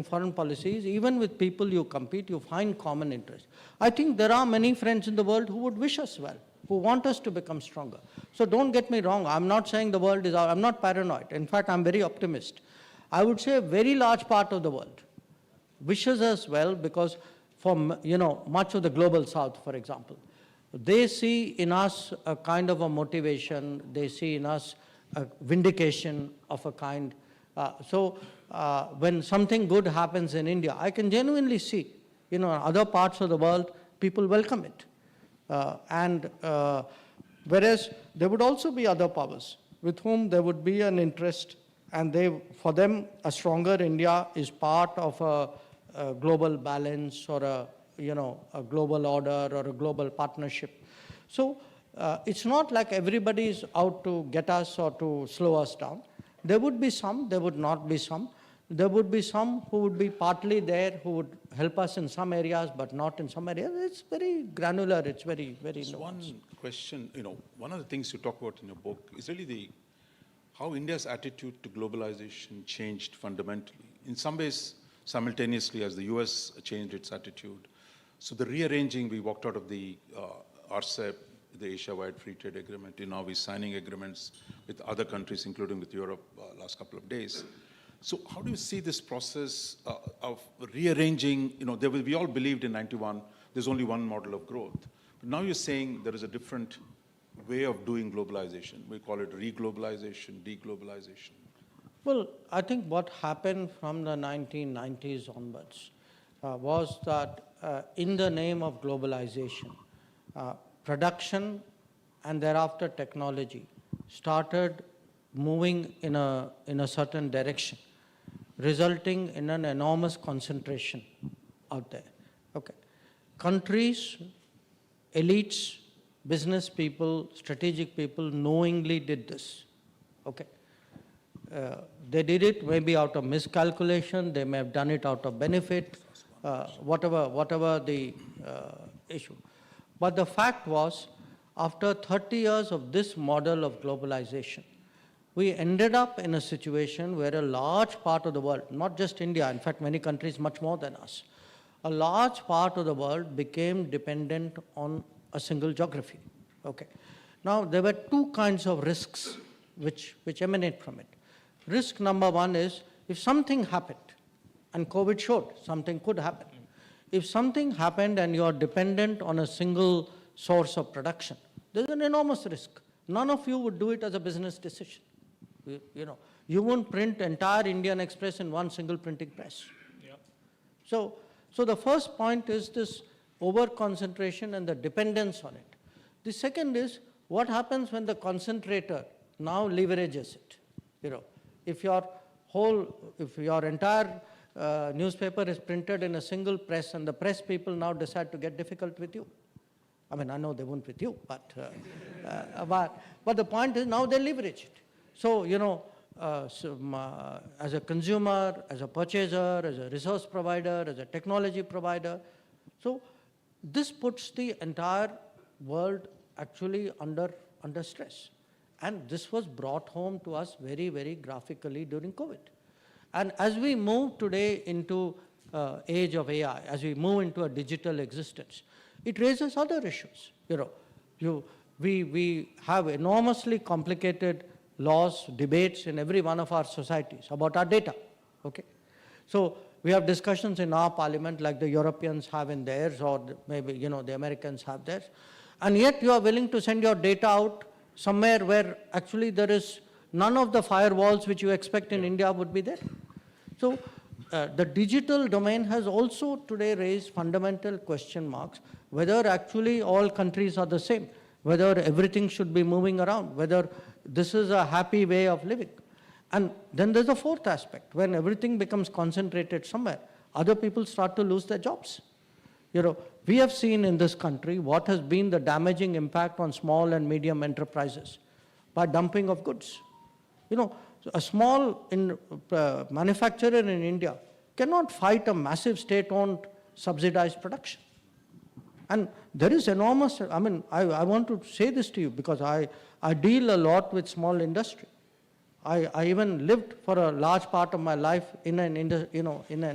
foreign policies, even with people you compete, you find common interest. I think there are many friends in the world who would wish us well, who want us to become stronger. So don't get me wrong, I'm not saying the world is out, I'm not paranoid. In fact, I'm very optimist. I would say a very large part of the world wishes us well because for, much of the global south, for example, they see in us a kind of a motivation, they see in us a vindication of a kind. So when something good happens in India, I can genuinely see, in other parts of the world, people welcome it. Whereas there would also be other powers with whom there would be an interest, and for them, a stronger India is part of a global balance or a global order or a global partnership. So it's not like everybody is out to get us or to slow us down. There would be some, there would not be some. There would be some who would be partly there, who would help us in some areas, but not in some areas. It's very granular, it's very, very nuanced. One question, one of the things you talk about in your book is really how India's attitude to globalization changed fundamentally. In some ways, simultaneously as the US changed its attitude. So the rearranging, we walked out of the RCEP, the Asia-wide Free Trade Agreement. Now we're signing agreements with other countries, including with Europe, last couple of days. So how do you see this process of rearranging? We all believed in 91, there's only one model of growth. But now you're saying there is a different way of doing globalization. We call it re-globalization, deglobalization. Well, I think what happened from the 1990s onwards was that in the name of globalization, production and thereafter technology started moving in a certain direction, resulting in an enormous concentration out there. Okay. Countries, elites, business people, strategic people knowingly did this. Okay. They did it maybe out of miscalculation, they may have done it out of benefit, whatever the issue. But the fact was, after 30 years of this model of globalization, we ended up in a situation where a large part of the world, not just India, in fact many countries much more than us, a large part of the world became dependent on a single geography. Okay. Now there were two kinds of risks which emanate from it. Risk number one is, if something happened, and COVID showed something could happen. If something happened and you are dependent on a single source of production, there's an enormous risk. None of you would do it as a business decision. You won't print entire Indian Express in one single printing press. Yeah. So the first point is this over-concentration and the dependence on it. The second is, what happens when the concentrator now leverages it? If your entire newspaper is printed in a single press and the press people now decide to get difficult with you. I mean, I know they won't with you, but the point is now they leverage it. So, as a consumer, as a purchaser, as a resource provider, as a technology provider, so this puts the entire world actually under stress. And this was brought home to us very, very graphically during COVID. And as we move today into age of AI, as we move into a digital existence, it raises other issues. We have enormously complicated laws, debates in every one of our societies about our data. Okay? So we have discussions in our parliament like the Europeans have in theirs, or maybe the Americans have theirs. And yet you are willing to send your data out somewhere where actually there is none of the firewalls which you expect in India would be there. So the digital domain has also today raised fundamental question marks, whether actually all countries are the same, whether everything should be moving around, whether this is a happy way of living. And then there's a fourth aspect. When everything becomes concentrated somewhere, other people start to lose their jobs. We have seen in this country what has been the damaging impact on small and medium enterprises by dumping of goods. A small manufacturer in India cannot fight a massive state-owned subsidized production. And there is enormous, I want to say this to you because I deal a lot with small industry. I even lived for a large part of my life in an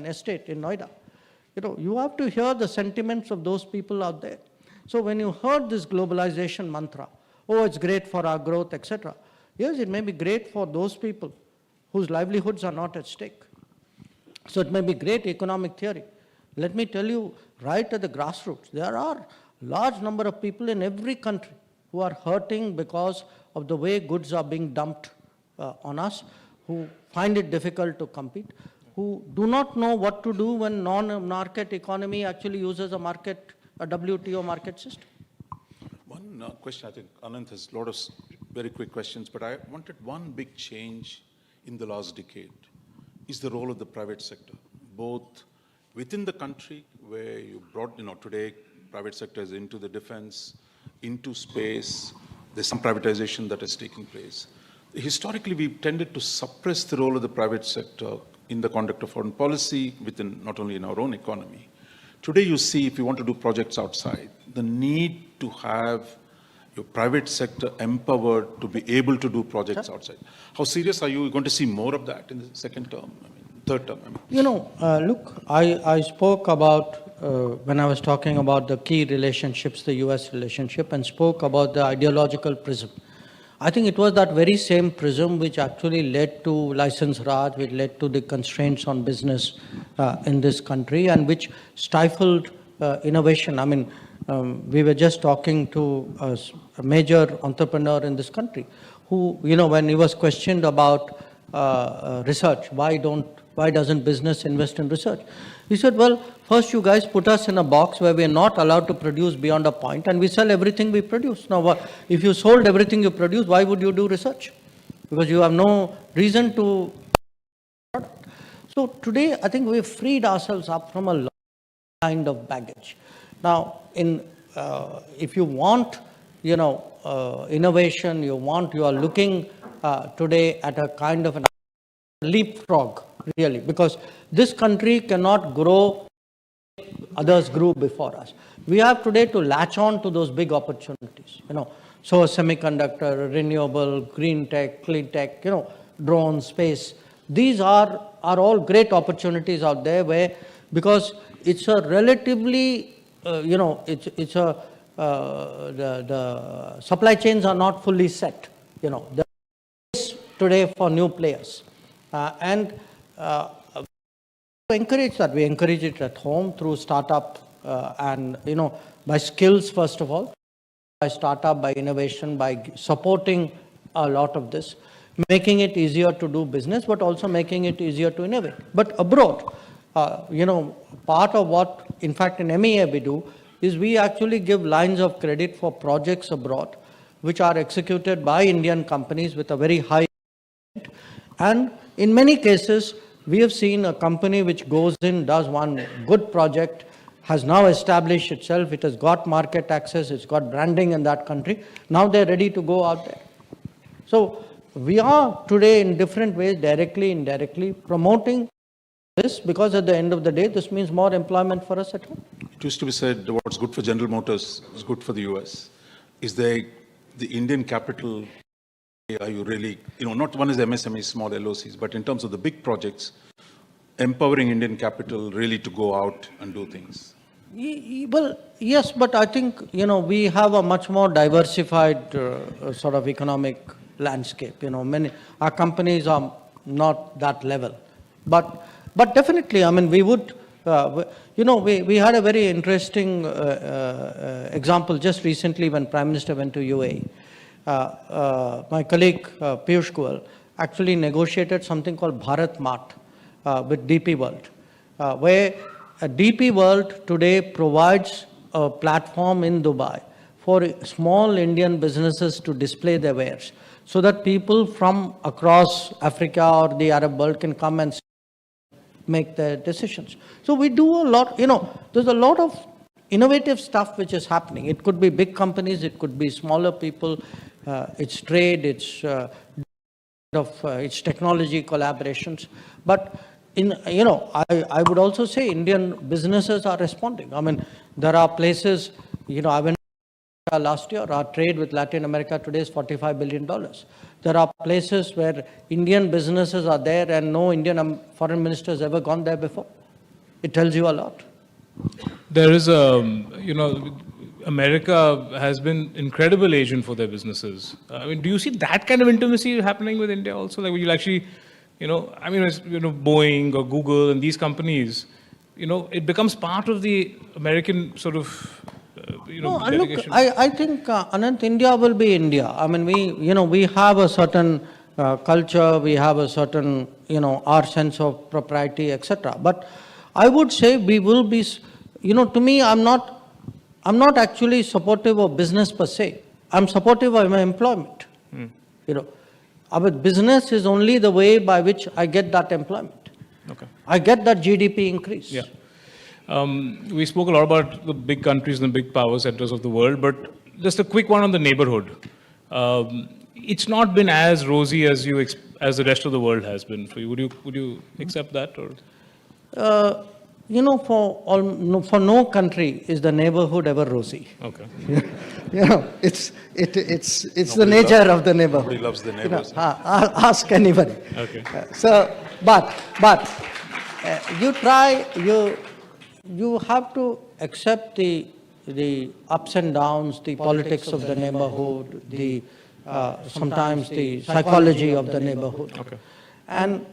estate in Noida. You have to hear the sentiments of those people out there. So when you heard this globalization mantra, oh, it's great for our growth, etc. Yes, it may be great for those people whose livelihoods are not at stake. So it may be great economic theory. Let me tell you, right at the grassroots, there are large number of people in every country who are hurting because of the way goods are being dumped on us, who find it difficult to compete, who do not know what to do when non-market economy actually uses a WTO market system. One question, I think Anand has a lot of very quick questions, but I wanted one big change in the last decade is the role of the private sector, both within the country where you brought, today private sector is into the defense, into space, there's some privatization that has taken place. Historically, we've tended to suppress the role of the private sector in the conduct of foreign policy, within not only in our own economy. Today, you see, if you want to do projects outside, the need to have your private sector empowered to be able to do projects outside. How serious are you going to see more of that in the second term, third term? Look, I spoke about, when I was talking about the key relationships, the US relationship, and spoke about the ideological prism. I think it was that very same prism which actually led to license Raj, which led to the constraints on business in this country, and which stifled innovation. We were just talking to a major entrepreneur in this country who, when he was questioned about research, why doesn't business invest in research? He said, well, first you guys put us in a box where we are not allowed to produce beyond a point, and we sell everything we produce. Now, if you sold everything you produce, why would you do research? Because you have no reason to. So today, I think we've freed ourselves up from a kind of baggage. Now, if you want, innovation, you are looking today at a kind of an leapfrog, really, because this country cannot grow, others grew before us. We have today to latch on to those big opportunities, so semiconductor, renewable, green tech, clean tech, drones, space. These are all great opportunities out there because it's a relatively, the supply chains are not fully set, there is today for new players. And encourage that. We encourage it at home through startup and, by skills, first of all, by startup, by innovation, by supporting a lot of this, making it easier to do business, but also making it easier to innovate. But abroad, part of what, in fact, in MEA we do is we actually give lines of credit for projects abroad, which are executed by Indian companies with a very high. And in many cases, we have seen a company which goes in, does one good project, has now established itself, it has got market access, it's got branding in that country. Now they're ready to go out there. So we are today in different ways, directly, indirectly, promoting this, because at the end of the day, this means more employment for us at home. It used to be said what's good for General Motors is good for the US. Is there the Indian capital? Are you really, not one is MSME, small LOCs, but in terms of the big projects, empowering Indian capital really to go out and do things? Well, yes, but I think, we have a much more diversified sort of economic landscape. Our companies are not that level. But definitely, we would, we had a very interesting example just recently when Prime Minister went to UAE. My colleague Piyush Goyal actually negotiated something called Bharat Mart, with DP World, where DP World today provides a platform in Dubai for small Indian businesses to display their wares, so that people from across Africa or the Arab world can come and make their decisions. So we do a lot, there's a lot of innovative stuff which is happening. It could be big companies, it could be smaller people, it's trade, it's technology collaborations. But I would also say Indian businesses are responding. I mean, there are places, I went last year, our trade with Latin America today is $45 billion. There are places where Indian businesses are there and no Indian foreign minister has ever gone there before. It tells you a lot. There is America has been incredible agent for their businesses. I mean, do you see that kind of intimacy happening with India also? Like, you'll actually, Boeing or Google and these companies, it becomes part of the American sort of, delegation. Look, I think, Anant, India will be India. I mean, we have a certain culture, we have a certain, our sense of propriety, etc. But I would say we will be, to me, I'm not actually supportive of business per se. I'm supportive of my employment. Our business is only the way by which I get that employment. Okay. I get that GDP increase. Yeah. We spoke a lot about the big countries and the big power centers of the world, but just a quick one on the neighborhood. It's not been as rosy as as the rest of the world has been for you. Would you accept that, or? For no country is the neighborhood ever rosy. Okay. It's the nature of the neighborhood. Nobody loves the neighbors. Ask anybody. Okay. But you have to accept the ups and downs, the politics of the neighborhood, sometimes the psychology of the neighborhood. Okay. And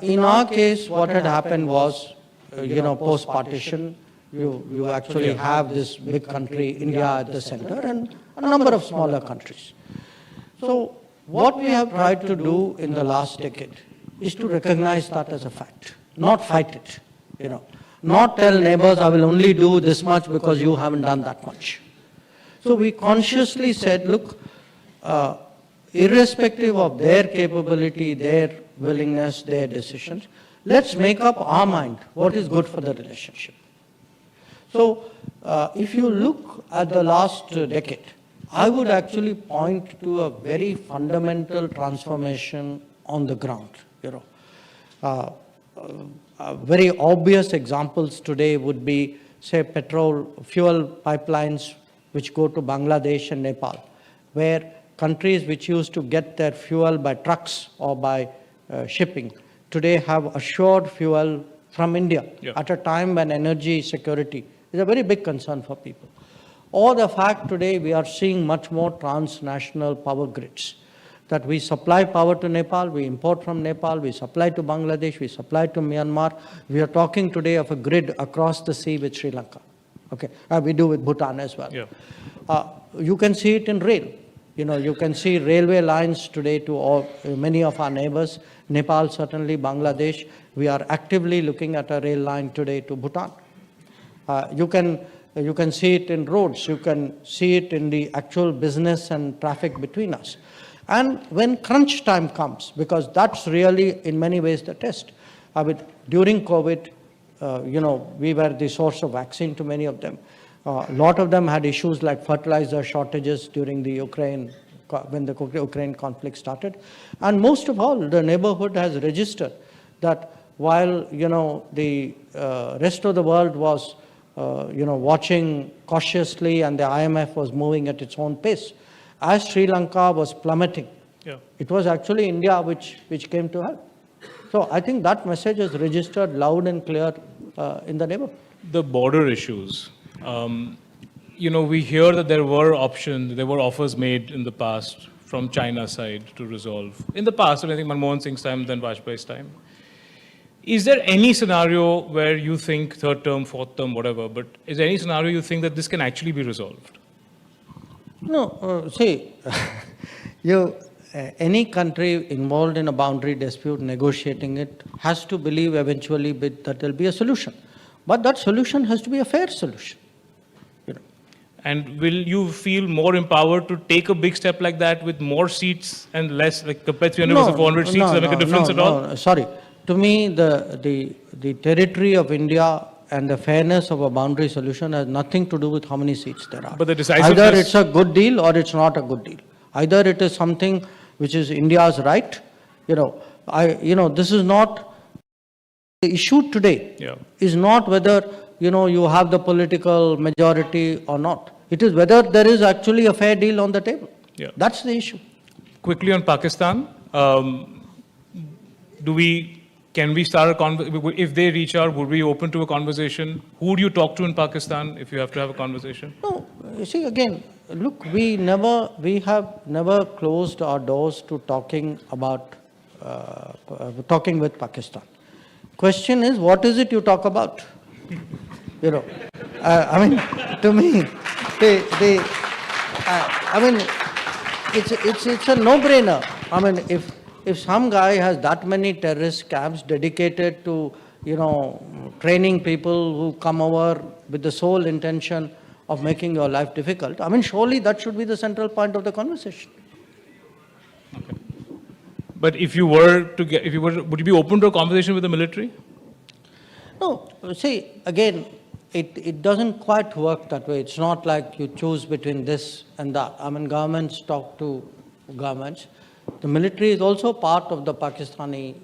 in our case, what had happened was, post-partition, you actually have this big country, India, at the center, and a number of smaller countries. So what we have tried to do in the last decade is to recognize that as a fact, not fight it, not tell neighbors, I will only do this much because you haven't done that much. So we consciously said, look, irrespective of their capability, their willingness, their decisions, let's make up our mind what is good for the relationship. So if you look at the last decade, I would actually point to a very fundamental transformation on the ground. Very obvious examples today would be, say, fuel pipelines which go to Bangladesh and Nepal, where countries which used to get their fuel by trucks or by shipping today have assured fuel from India at a time when energy security is a very big concern for people. Or the fact today we are seeing much more transnational power grids, that we supply power to Nepal, we import from Nepal, we supply to Bangladesh, we supply to Myanmar. We are talking today of a grid across the sea with Sri Lanka. Okay, we do with Bhutan as well. Yeah. You can see it in rail. You can see railway lines today to many of our neighbors, Nepal, certainly Bangladesh. We are actively looking at a rail line today to Bhutan. You can see it in roads. You can see it in the actual business and traffic between us. And when crunch time comes, because that's really in many ways the test. During COVID, we were the source of vaccine to many of them. A lot of them had issues like fertilizer shortages during when the Ukraine conflict started. And most of all, the neighborhood has registered that while, the rest of the world was, watching cautiously and the IMF was moving at its own pace, as Sri Lanka was plummeting, it was actually India which came to help. So I think that message is registered loud and clear in the neighborhood. The border issues. We hear that there were offers made in the past from China's side to resolve. In the past, I think Manmohan Singh's time, then Vajpayee's time. Is there any scenario where you think, third term, fourth term, whatever, but is there any scenario you think that this can actually be resolved? No, any country involved in a boundary dispute, negotiating it, has to believe eventually that there will be a solution. But that solution has to be a fair solution. You know. And will you feel more empowered to take a big step like that with more seats and less, like compared to 300 versus 400 seats, does that make a difference at all? No, sorry. To me, the territory of India and the fairness of a boundary solution has nothing to do with how many seats there are. But the decisiveness... Either it's a good deal or it's not a good deal. Either it is something which is India's right. This is not the issue today. Yeah. Is not whether you have the political majority or not. It is whether there is actually a fair deal on the table. Yeah. That's the issue. Quickly on Pakistan, can we start a conversation? If they reach out, would we be open to a conversation? Who do you talk to in Pakistan if you have to have a conversation? No, you see, again, look, we have never closed our doors to talking with Pakistan. Question is, what is it you talk about? To me, it's a no-brainer. If some guy has that many terrorist camps dedicated to, training people who come over with the sole intention of making your life difficult, surely that should be the central point of the conversation. Okay. But if you were to would you be open to a conversation with the military? No, see, again, it doesn't quite work that way. It's not like you choose between this and that. Governments talk to governments. The military is also part of the Pakistani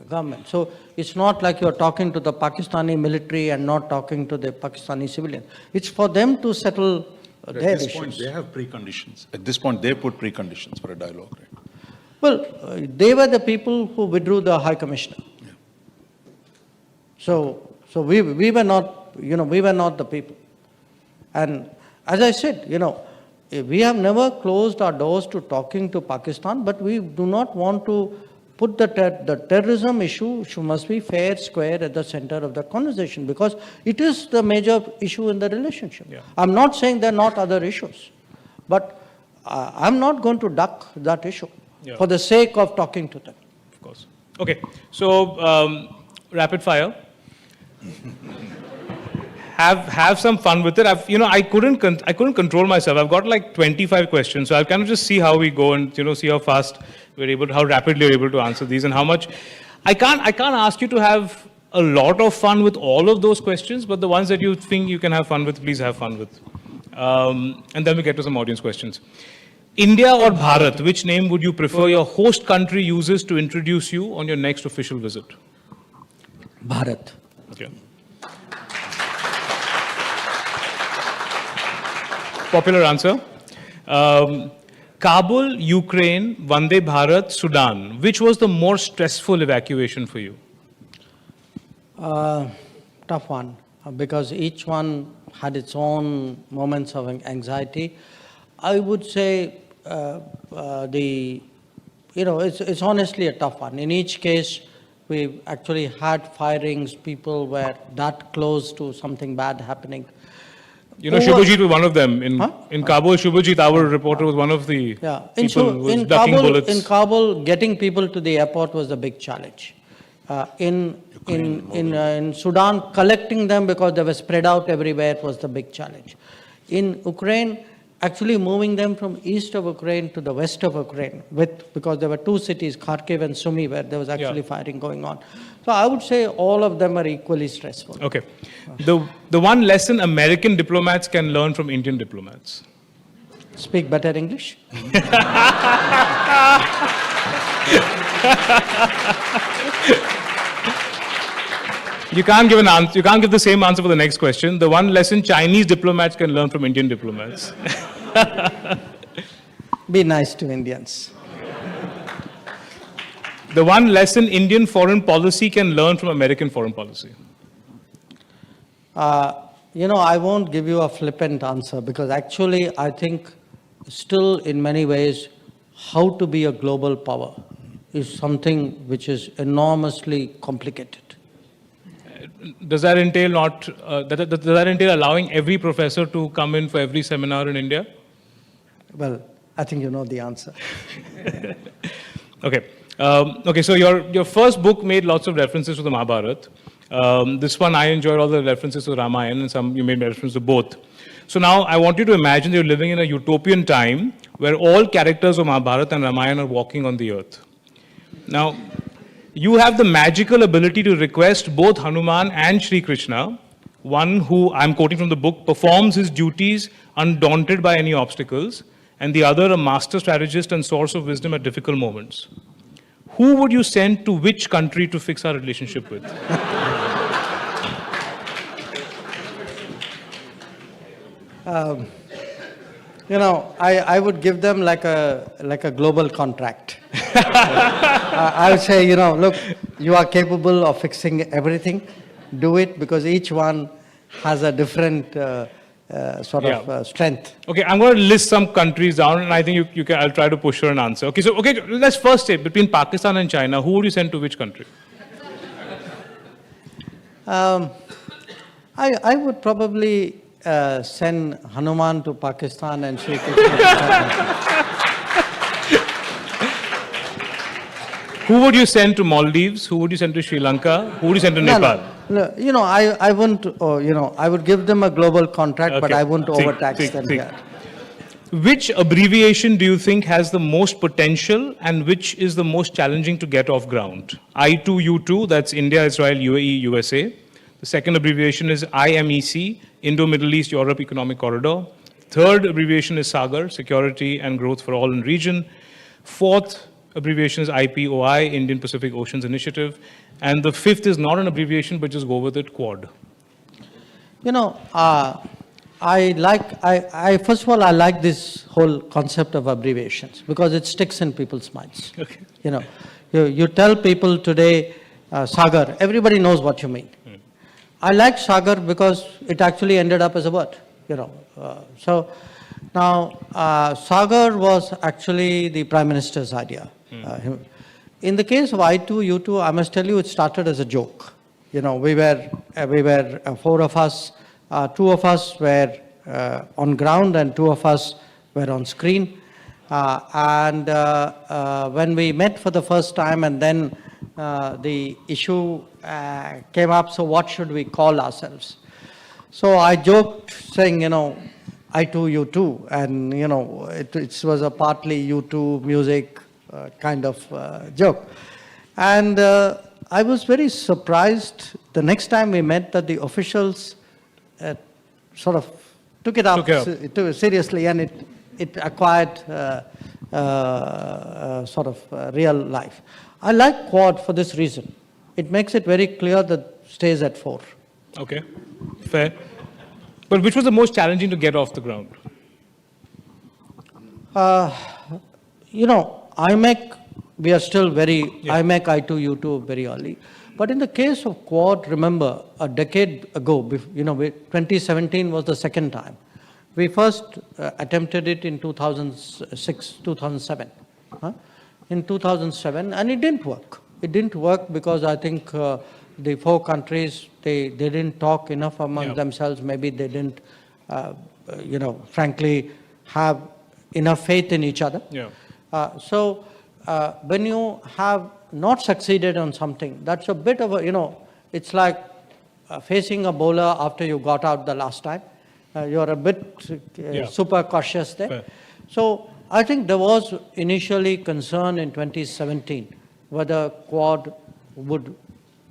government. So it's not like you're talking to the Pakistani military and not talking to the Pakistani civilian. It's for them to settle their issues. At this point, they have preconditions. At this point, they put preconditions for a dialogue, right? Well, they were the people who withdrew the High Commissioner. Yeah. So we were not, we were not the people. And as I said, we have never closed our doors to talking to Pakistan, but we do not want to put the terrorism issue must be fair, square at the center of the conversation, because it is the major issue in the relationship. Yeah. I'm not saying there are not other issues, but I'm not going to duck that issue for the sake of talking to them. Of course. Okay. So, rapid fire. Have some fun with it. I couldn't control myself. I've got like 25 questions, so I'll kind of just see how we go and see how fast how rapidly we're able to answer these, and how much. I can't ask you to have a lot of fun with all of those questions, but the ones that you think you can have fun with, please have fun with. And then we get to some audience questions. India or Bharat, which name would you prefer your host country uses to introduce you on your next official visit? Bharat. Okay. Popular answer. Kabul, Ukraine, Vande Bharat, Sudan. Which was the more stressful evacuation for you? Tough one, because each one had its own moments of anxiety. I would say it's honestly a tough one. In each case, we've actually had firings, people were that close to something bad happening. Shubhajit was one of them. In Kabul, Shubhajit, our reporter, was one of the people who was ducking bullets. In Kabul, getting people to the airport was a big challenge. In Sudan, collecting them because they were spread out everywhere was the big challenge. In Ukraine, actually moving them from east of Ukraine to the west of Ukraine, because there were two cities, Kharkiv and Sumy, where there was actually fighting going on. So I would say all of them are equally stressful. Okay. The one lesson American diplomats can learn from Indian diplomats? Speak better English. You can't give an answer. You can't give the same answer for the next question. The one lesson Chinese diplomats can learn from Indian diplomats. Be nice to Indians. The one lesson Indian foreign policy can learn from American foreign policy. I won't give you a flippant answer, because actually I think still in many ways how to be a global power is something which is enormously complicated. Does that entail allowing every professor to come in for every seminar in India? Well, I think you know the answer. Okay. Okay, so your first book made lots of references to the Mahabharata. This one, I enjoyed all the references to Ramayana, and some you made reference to both. So now I want you to imagine you're living in a utopian time where all characters of Mahabharata and Ramayana are walking on the earth. Now, you have the magical ability to request both Hanuman and Shri Krishna, one who, I'm quoting from the book, performs his duties undaunted by any obstacles, and the other a master strategist and source of wisdom at difficult moments. Who would you send to which country to fix our relationship with? I would give them like a global contract. I would say, look, you are capable of fixing everything. Do it, because each one has a different strength. Okay, I'm going to list some countries down, and I think you can. I'll try to push for an answer. Okay, so let's first say between Pakistan and China, who would you send to which country? I would probably send Hanuman to Pakistan and Shri Krishna to China. Who would you send to Maldives? Who would you send to Sri Lanka? Who would you send to Nepal? No, I wouldn't, I would give them a global contract, but I wouldn't overtax them here. Which abbreviation do you think has the most potential and which is the most challenging to get off ground? I2U2, that's India, Israel, UAE, USA. The second abbreviation is IMEC, Indo-Middle East, Europe Economic Corridor. Third abbreviation is SAGAR, Security and Growth for All in Region. Fourth abbreviation is IPOI, Indian Pacific Oceans Initiative. And the fifth is not an abbreviation, but just go with it, Quad. First of all, I like this whole concept of abbreviations because it sticks in people's minds. Okay. You tell people today, Sagar, everybody knows what you mean. I like Sagar because it actually ended up as a word, So now, Sagar was actually the Prime Minister's idea. In the case of I2U2, I must tell you, it started as a joke. We were four of us. Two of us were on ground and two of us were on screen. And when we met for the first time, and then the issue came up, so what should we call ourselves? So I joked saying, I2U2, and it was a partly U2 music kind of joke. And I was very surprised the next time we met that the officials sort of took it up seriously, and it acquired real life. I like Quad for this reason. It makes it very clear that stays at 4. Okay, fair. But which was the most challenging to get off the ground? IMEC, we are still IMEC, I2U2 very early. But in the case of Quad, remember, a decade ago, 2017 was the second time. We first attempted it in 2007. In 2007, and it didn't work. It didn't work because I think the 4 countries, they didn't talk enough among themselves. Maybe they didn't, frankly, have enough faith in each other. So when you have not succeeded on something, that's a bit of it's like facing a bowler after you got out the last time. You're a bit super cautious there. Fair. So I think there was initially concern in 2017 whether Quad would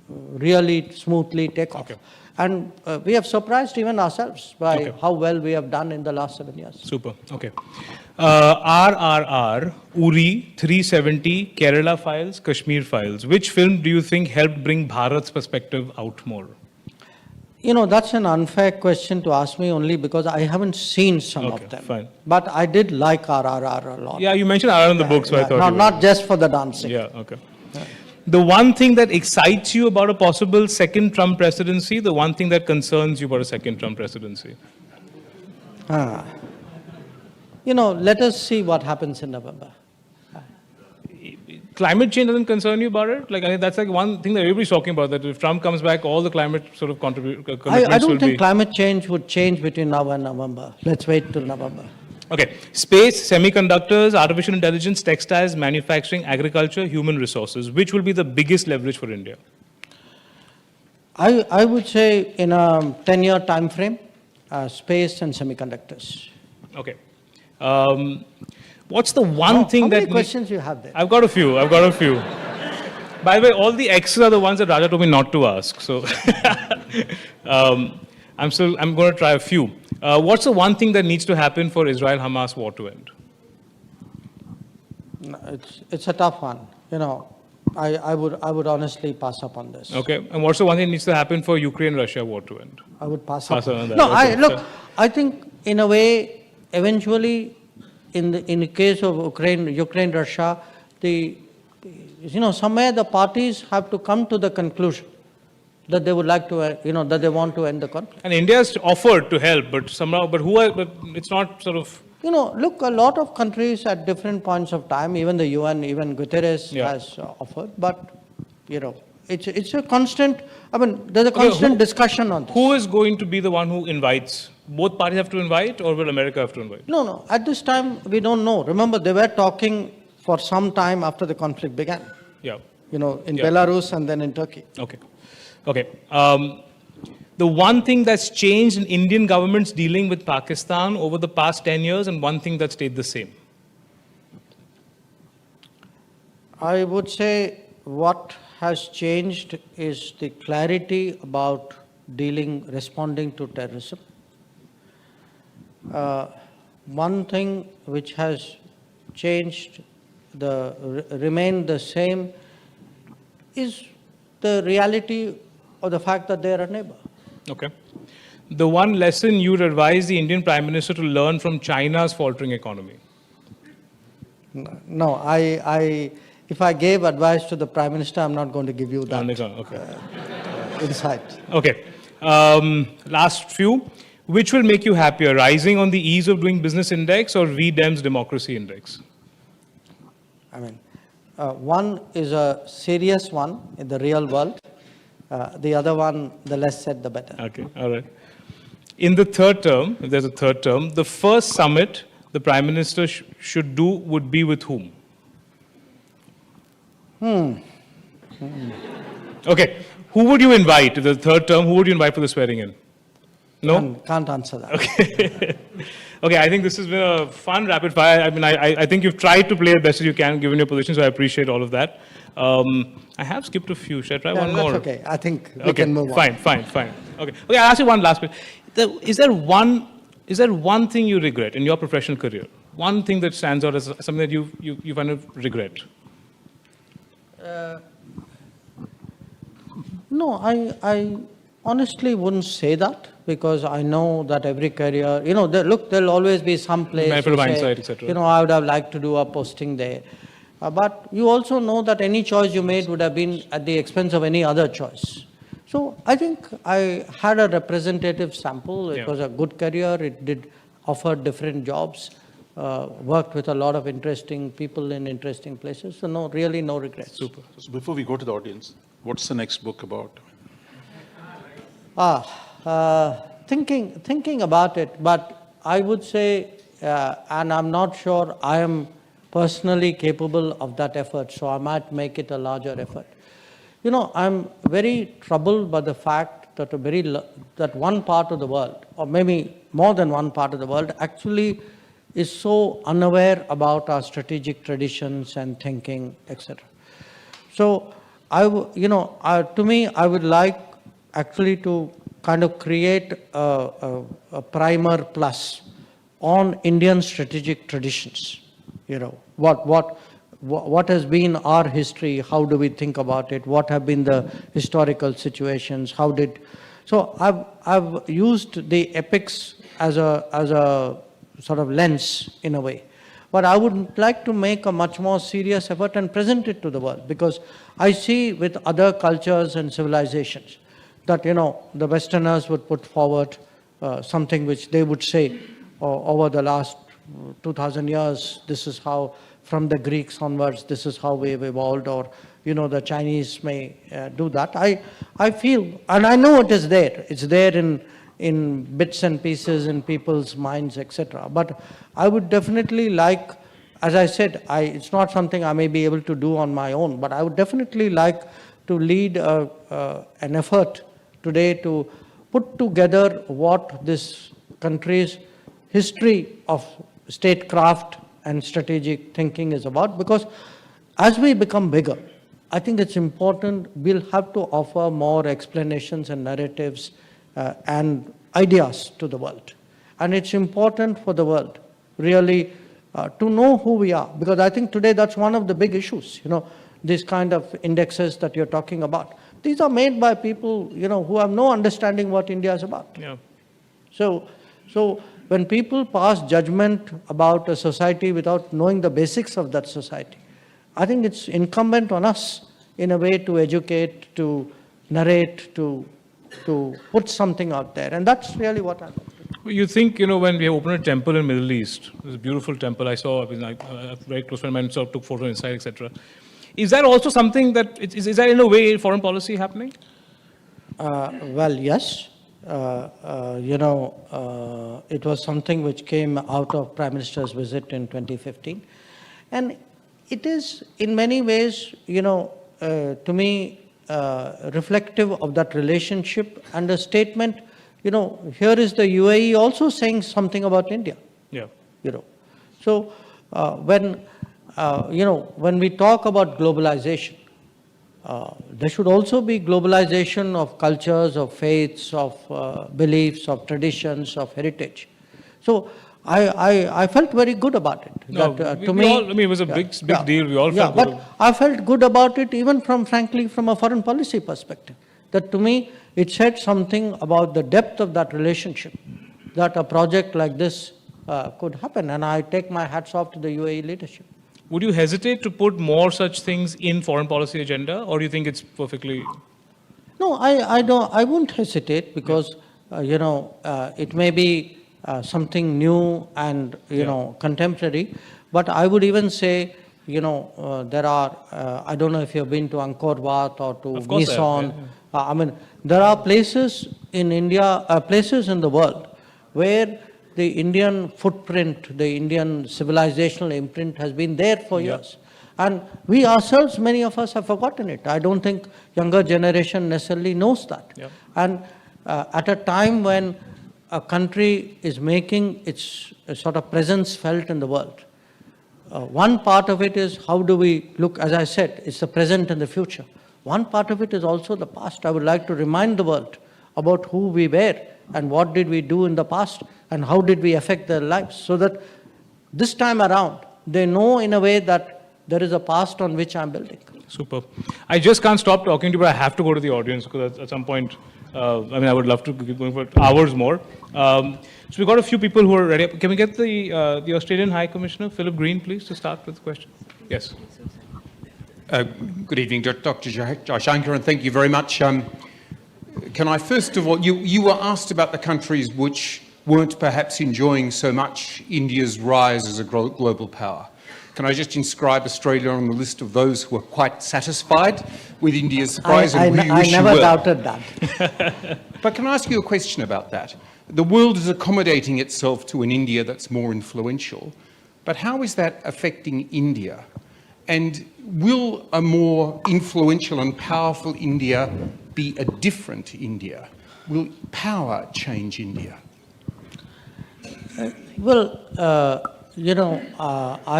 really smoothly take off. And we have surprised even ourselves by how well we have done in the last 7 years. Super. Okay. RRR, Uri, 370, Kerala Files, Kashmir Files. Which film do you think helped bring Bharat's perspective out more? That's an unfair question to ask me only because I haven't seen some of them. Fine. But I did like RRR a lot. Yeah, you mentioned RRR in the book, so I thought. Not just for the dancing. Yeah, okay. Yeah. The one thing that excites you about a possible second Trump presidency, the one thing that concerns you about a second Trump presidency? Let us see what happens in November. Climate change doesn't concern you about it? I think that's one thing that everybody's talking about, that if Trump comes back, all the climate sort of commitments I don't think climate change would change between now and November. Let's wait till November. Okay, space, semiconductors, artificial intelligence, textiles, manufacturing, agriculture, human resources. Which will be the biggest leverage for India? I would say in a 10-year time frame, space and semiconductors. Okay. What's the one thing How that... many questions you have there? I've got a few. By the way, all the X's are the ones that Raja told me not to ask. So I'm going to try a few. What's the one thing that needs to happen for Israel-Hamas war to end? No, it's a tough one. You know, I would honestly pass up on this. Okay. And what's the one thing that needs to happen for Ukraine-Russia war to end? I would pass Pass up on that. No, Okay. look, I think in a way, eventually, in the case of Ukraine, Russia, somewhere the parties have to come to the conclusion that they would like to, that they want to end the conflict. And India has offered to help, but it's not sort of... Look, a lot of countries at different points of time, even the UN, even Guterres has offered, but, it's a constant, there's a constant discussion on this. Who is going to be the one who invites? Both parties have to invite, or will America have to invite? No, at this time, we don't know. Remember, they were talking for some time after the conflict began. Yeah. In Belarus and then in Turkey. Okay. The one thing that's changed in Indian government's dealing with Pakistan over the past 10 years and one thing that stayed the same. I would say what has changed is the clarity about responding to terrorism. One thing which has changed, remained the same, is the reality of the fact that they are a neighbor. Okay. The one lesson you would advise the Indian Prime Minister to learn from China's faltering economy? No, if I gave advice to the Prime Minister, I'm not going to give you that insight. Okay. Last few. Which will make you happier, rising on the ease of doing business index or VDEM's democracy index? One is a serious one in the real world. The other one, the less said, the better. Okay, all right. In the third term, if there's a third term, the first summit the Prime Minister should do would be with whom? Okay, who would you invite? If the third term, who would you invite for the swearing in? No? Can't answer that. Okay. Okay, I think this has been a fun rapid fire. I think you've tried to play as best as you can given your position, so I appreciate all of that. I have skipped a few. Should I try one more? That's okay. I think we can move on. Fine. Okay, I'll ask you one last question. Is there one thing you regret in your professional career? One thing that stands out as something that you kind of regret? No, I honestly wouldn't say that, because I know that every career, there'll always be some place Benefit of you say, hindsight, etc. I would have liked to do a posting there. But you also know that any choice you made would have been at the expense of any other choice. So I think I had a representative sample. It was a good career. It did offer different jobs, worked with a lot of interesting people in interesting places. So no regrets. Super. So before we go to the audience, what's the next book about? Thinking about it, but I would say, and I'm not sure I am personally capable of that effort, so I might make it a larger effort. I'm very troubled by the fact that that one part of the world, or maybe more than one part of the world, actually is so unaware about our strategic traditions and thinking, etc. So, to me, I would like actually to kind of create a primer plus on Indian strategic traditions. What has been our history? How do we think about it? What have been the historical situations? So I've used the epics as a sort of lens in a way. But I would like to make a much more serious effort and present it to the world, because I see with other cultures and civilizations that, the Westerners would put forward something which they would say over the last 2,000 years, this is how, from the Greeks onwards, this is how we've evolved, or, the Chinese may do that. I feel, and I know it is there. It's there in in bits and pieces in people's minds, etc. But I would definitely like, as I said, it's not something I may be able to do on my own, but I would definitely like to lead an effort today to put together what this country's history of statecraft and strategic thinking is about. Because as we become bigger, I think it's important we'll have to offer more explanations and narratives and ideas to the world. And it's important for the world really to know who we are, because I think today that's one of the big issues, these kind of indexes that you're talking about. These are made by people, who have no understanding what India is about. Yeah. So when people pass judgment about a society without knowing the basics of that society, I think it's incumbent on us in a way to educate, to narrate, to put something out there. And that's really what I'm. You think, when we opened a temple in Middle East, it was a beautiful temple I saw, a very close friend of mine took photos inside, etc. Is that also something that, is that in a way foreign policy happening? Well, yes. It was something which came out of Prime Minister's visit in 2015. And it is in many ways, to me, reflective of that relationship and a statement. Here is the UAE also saying something about India. Yeah. So when we talk about globalization, there should also be globalization of cultures, of faiths, of beliefs, of traditions, of heritage. So I felt very good about it. No, that, it was a big deal. We all felt good. But I felt good about it even frankly, from a foreign policy perspective. That to me, it said something about the depth of that relationship, that a project like this could happen. And I take my hats off to the UAE leadership. Would you hesitate to put more such things in foreign policy agenda, or do you think it's perfectly? No, I don't. I won't hesitate because it may be something new and contemporary. But I would even say, there are. I don't know if you've been to Angkor Wat or to Mison. There are places in India, places in the world, where the Indian footprint, the Indian civilizational imprint has been there for years. And we ourselves, many of us have forgotten it. I don't think younger generation necessarily knows that. Yeah. And at a time when a country is making its sort of presence felt in the world, one part of it is how do we look, as I said, it's the present and the future. One part of it is also the past. I would like to remind the world about who we were and what did we do in the past and how did we affect their lives, so that this time around they know in a way that there is a past on which I'm building. Super. I just can't stop talking to you, but I have to go to the audience because at some point, I would love to keep going for hours more. So we've got a few people who are ready. Can we get the Australian High Commissioner, Philip Green, please, to start with the question? Yes. Good evening, Dr. Jaishankar, and thank you very much. Can I first of all, you were asked about the countries which weren't perhaps enjoying so much India's rise as a global power. Can I just inscribe Australia on the list of those who are quite satisfied with India's rise and who you wish you were? I never doubted that. But can I ask you a question about that? The world is accommodating itself to an India that's more influential, but how is that affecting India? And will a more influential and powerful India be a different India? Will power change India? I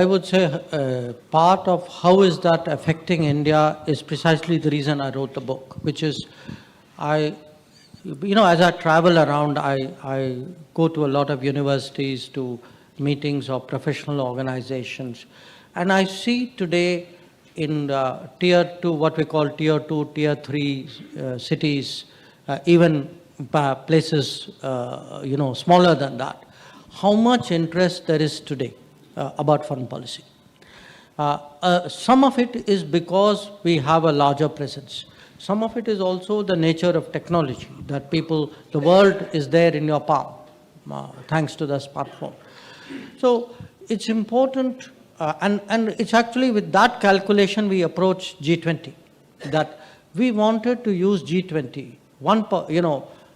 would say part of how is that affecting India is precisely the reason I wrote the book, which is as I travel around, I go to a lot of universities, to meetings of professional organizations, and I see today in tier 2, what we call tier 2, tier 3 cities, even places, smaller than that, how much interest there is today about foreign policy. Some of it is because we have a larger presence. Some of it is also the nature of technology, that the world is there in your palm, thanks to the smartphone. So it's important, and it's actually with that calculation we approach G20, that we wanted to use G20,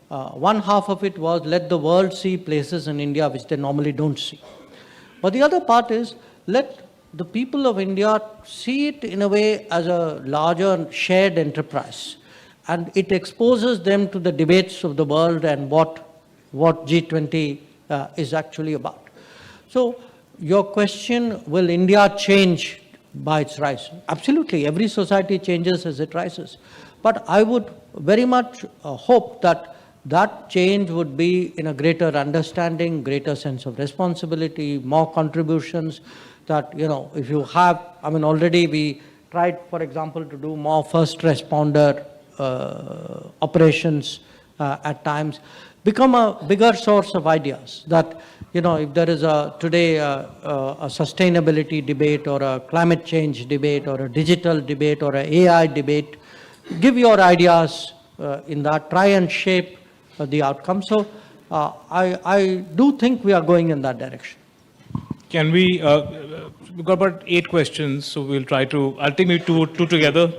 One half of it was let the world see places in India which they normally don't see. But the other part is let the people of India see it in a way as a larger shared enterprise. And it exposes them to the debates of the world and what G20 is actually about. So your question, will India change by its rise? Absolutely, every society changes as it rises. But I would very much hope that that change would be in a greater understanding, greater sense of responsibility, more contributions that, if you have, already we tried, for example, to do more first responder operations at times, become a bigger source of ideas that, if there is today a sustainability debate or a climate change debate or a digital debate or an AI debate, give your ideas in that, try and shape the outcome. So I do think we are going in that direction. Can we, we've got about 8 questions, so we'll try to, I'll take maybe two together,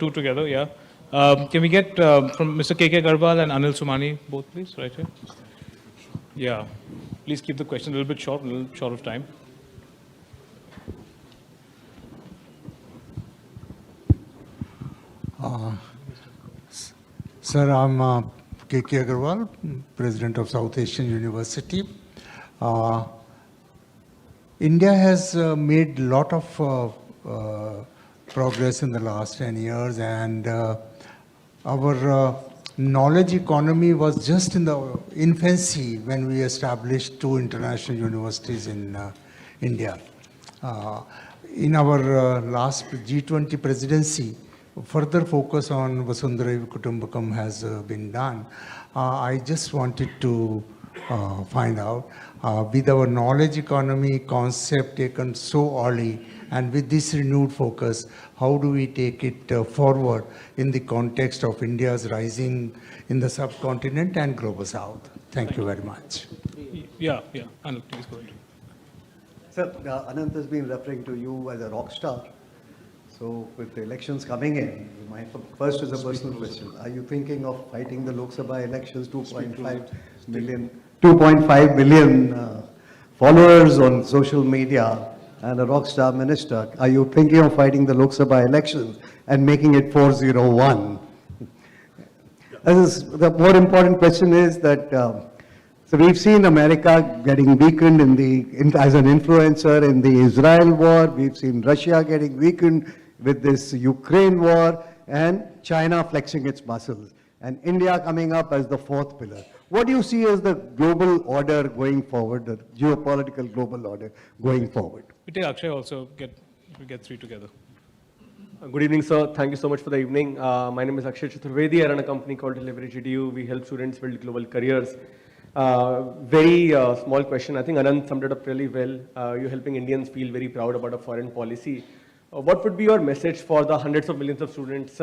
yeah. Can we get from Mr. K.K. Garwal and Anil Sumani, both please, right here? Yeah, please keep the question a little bit short, a little short of time. Sir, I'm K.K. Agarwal, President of South Asian University. India has made a lot of progress in the last 10 years, and our knowledge economy was just in the infancy when we established 2 international universities in India. In our last G20 presidency, further focus on Vasundhara Kutumbakam has been done. I just wanted to find out, with our knowledge economy concept taken so early, and with this renewed focus, how do we take it forward in the context of India's rising in the subcontinent and global south? Thank you very much. Yeah, Anil, please go ahead. Sir, Anant has been referring to you as a rock star. So with the elections coming in, my first is a personal question. Are you thinking of fighting the Lok Sabha elections, 2.5 million followers on social media and a rock star minister? Are you thinking of fighting the Lok Sabha elections and making it 401? The more important question is that so we've seen America getting weakened as an influencer in the Israel war. We've seen Russia getting weakened with this Ukraine war, and China flexing its muscles, and India coming up as the 4th pillar. What do you see as the global order going forward, the geopolitical global order going forward? We take Akshay also, we get 3 together. Good evening, sir. Thank you so much for the evening. My name is Akshay Chaturvedi. I run a company called Delivery GDU. We help students build global careers. Very small question. I think Anand summed it up really well. You're helping Indians feel very proud about a foreign policy. What would be your message for the hundreds of millions of students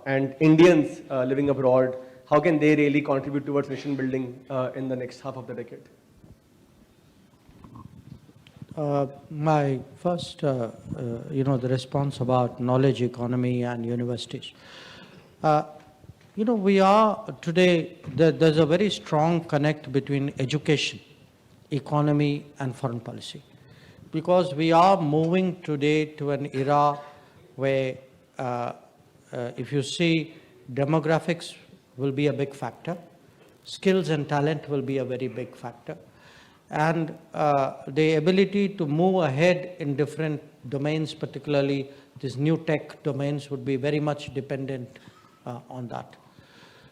and Indians living abroad? How can they really contribute towards nation building in the next half of the decade? My first, the response about knowledge economy and universities. We are today, there's a very strong connect between education, economy, and foreign policy. Because we are moving today to an era where, if you see, demographics will be a big factor, skills and talent will be a very big factor, and the ability to move ahead in different domains, particularly these new tech domains, would be very much dependent on that.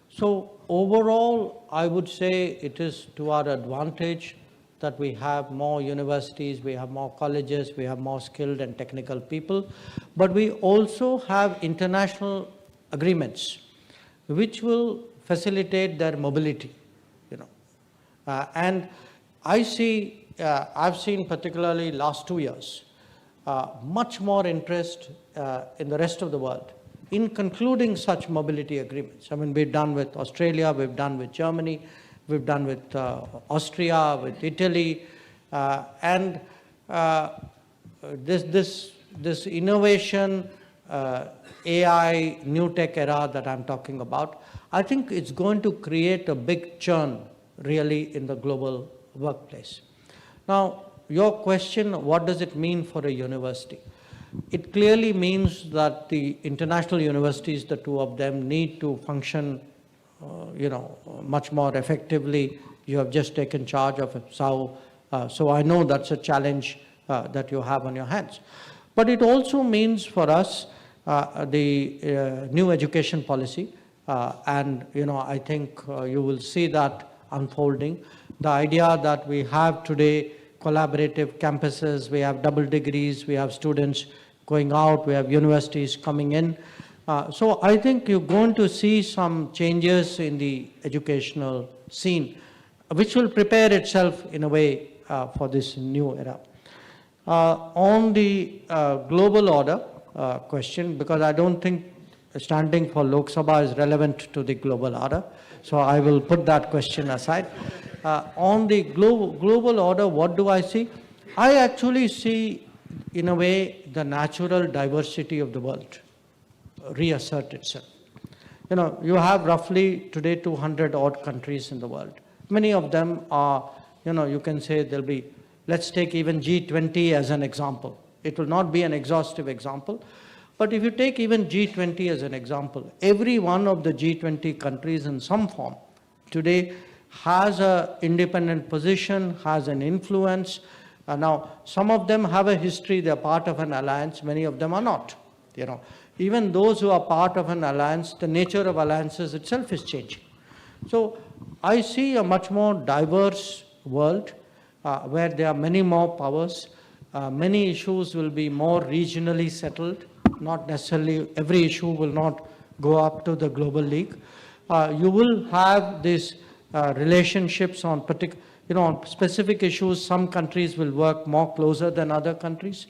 So overall, I would say it is to our advantage that we have more universities, we have more colleges, we have more skilled and technical people, but we also have international agreements which will facilitate their mobility, and I've seen particularly last 2 years, much more interest in the rest of the world in concluding such mobility agreements. I mean, we've done with Australia, we've done with Germany, we've done with Austria, with Italy, and this innovation AI, new tech era that I'm talking about, I think it's going to create a big churn really in the global workplace. Now, your question, what does it mean for a university? It clearly means that the international universities, the two of them, need to function much more effectively. You have just taken charge of SAU, so I know that's a challenge that you have on your hands. But it also means for us the new education policy, and I think you will see that unfolding. The idea that we have today collaborative campuses, we have double degrees, we have students going out, we have universities coming in. So I think you're going to see some changes in the educational scene, which will prepare itself in a way for this new era. On the global order question, because I don't think standing for Lok Sabha is relevant to the global order, so I will put that question aside. On the global order, what do I see? I actually see, in a way, the natural diversity of the world reassert itself. You have roughly today 200 odd countries in the world. Many of them are, you can say there'll be, let's take even G20 as an example. It will not be an exhaustive example, but if you take even G20 as an example, every one of the G20 countries in some form today has an independent position, has an influence. Now, some of them have a history, they're part of an alliance, many of them are not. Even those who are part of an alliance, the nature of alliances itself is changing. So I see a much more diverse world where there are many more powers. Many issues will be more regionally settled. Not necessarily every issue will not go up to the global league. You will have these relationships on on specific issues. Some countries will work more closer than other countries.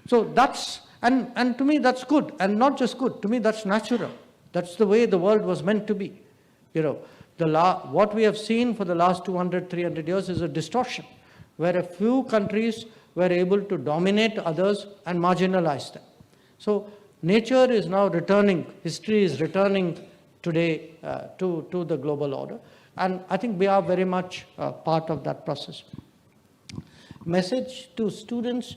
So that's, and to me that's good, and not just good, to me that's natural. That's the way the world was meant to be. What we have seen for the last 200, 300 years is a distortion, where a few countries were able to dominate others and marginalize them. So nature is now returning, history is returning today to the global order. And I think we are very much part of that process. Message to students,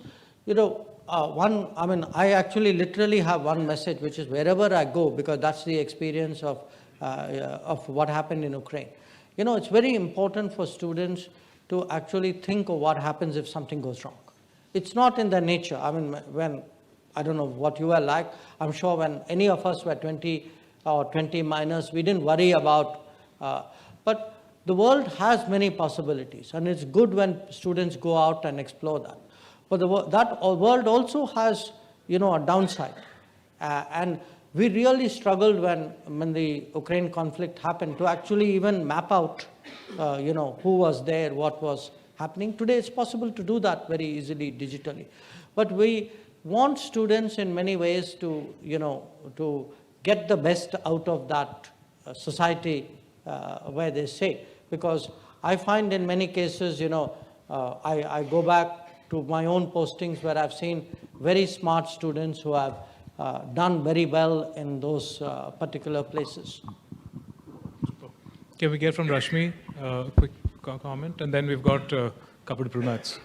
I actually literally have one message, which is wherever I go, because that's the experience of what happened in Ukraine. It's very important for students to actually think of what happens if something goes wrong. It's not in their nature. When, I don't know what you were like, I'm sure when any of us were 20 or 20 minus, we didn't worry about, but the world has many possibilities, and it's good when students go out and explore that. But that world also has, a downside. And we really struggled when the Ukraine conflict happened to actually even map out, who was there, what was happening. Today it's possible to do that very easily digitally. But we want students in many ways to, to get the best out of that society where they say. Because I find in many cases, I go back to my own postings where I've seen very smart students who have done very well in those particular places. Can we get from Rashmi a quick comment? And then we've got a couple of diplomats.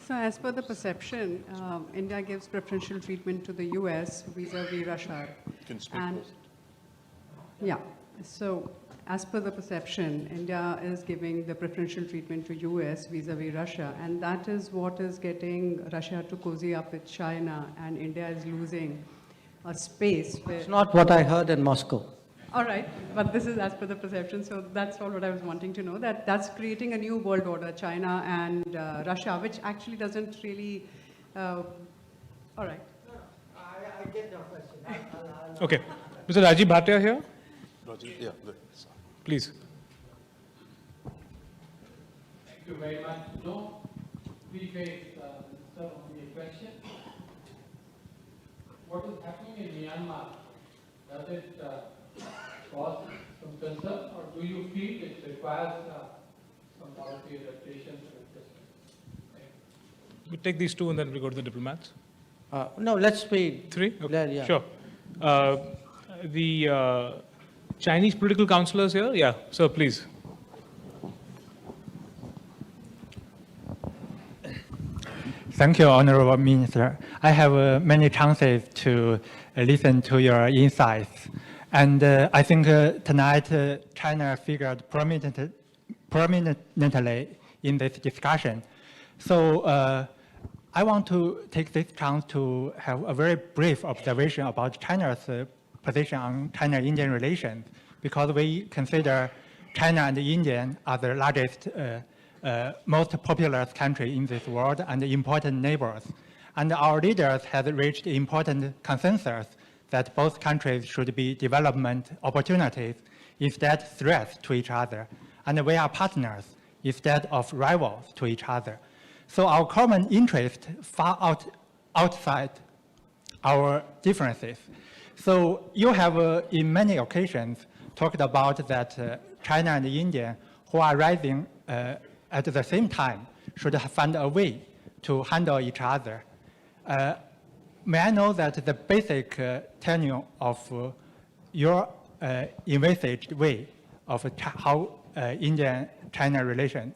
So as per the perception, India gives preferential treatment to the US vis-a-vis Russia. Can speak And yeah, so as per the perception, India is giving the preferential treatment to US vis-a-vis Russia, and that is what is getting Russia to cozy up with China, and India is losing a space where... It's not what I heard in Moscow. All right, but this is as per the perception, so that's all what I was wanting to know, that's creating a new world order, China and Russia, which actually doesn't really... all right. I get your question. Okay. Mr. Rajiv Bhatia here, Yeah. please. Thank you very much. No preface, sir, on the question. What is happening in Myanmar, does it cause some concern, or do you feel it requires some policy adaptation to it? We take these two and then we go to the diplomats. No, let's be... 3? Okay. Yeah. Sure. The Chinese political counselors here? Yeah, sir, please. Thank you, Honorable Minister. I have many chances to listen to your insights. And I think tonight China figured prominently in this discussion. So I want to take this chance to have a very brief observation about China's position on China-Indian relations, because we consider China and India are the largest most populous country in this world and important neighbors. And our leaders have reached important consensus that both countries should be development opportunities instead threats to each other. And we are partners instead of rivals to each other. So our common interest far outside our differences. So you have in many occasions talked about that China and India, who are rising at the same time, should find a way to handle each other. May I know that the basic tenure of your envisaged way of how India-China relations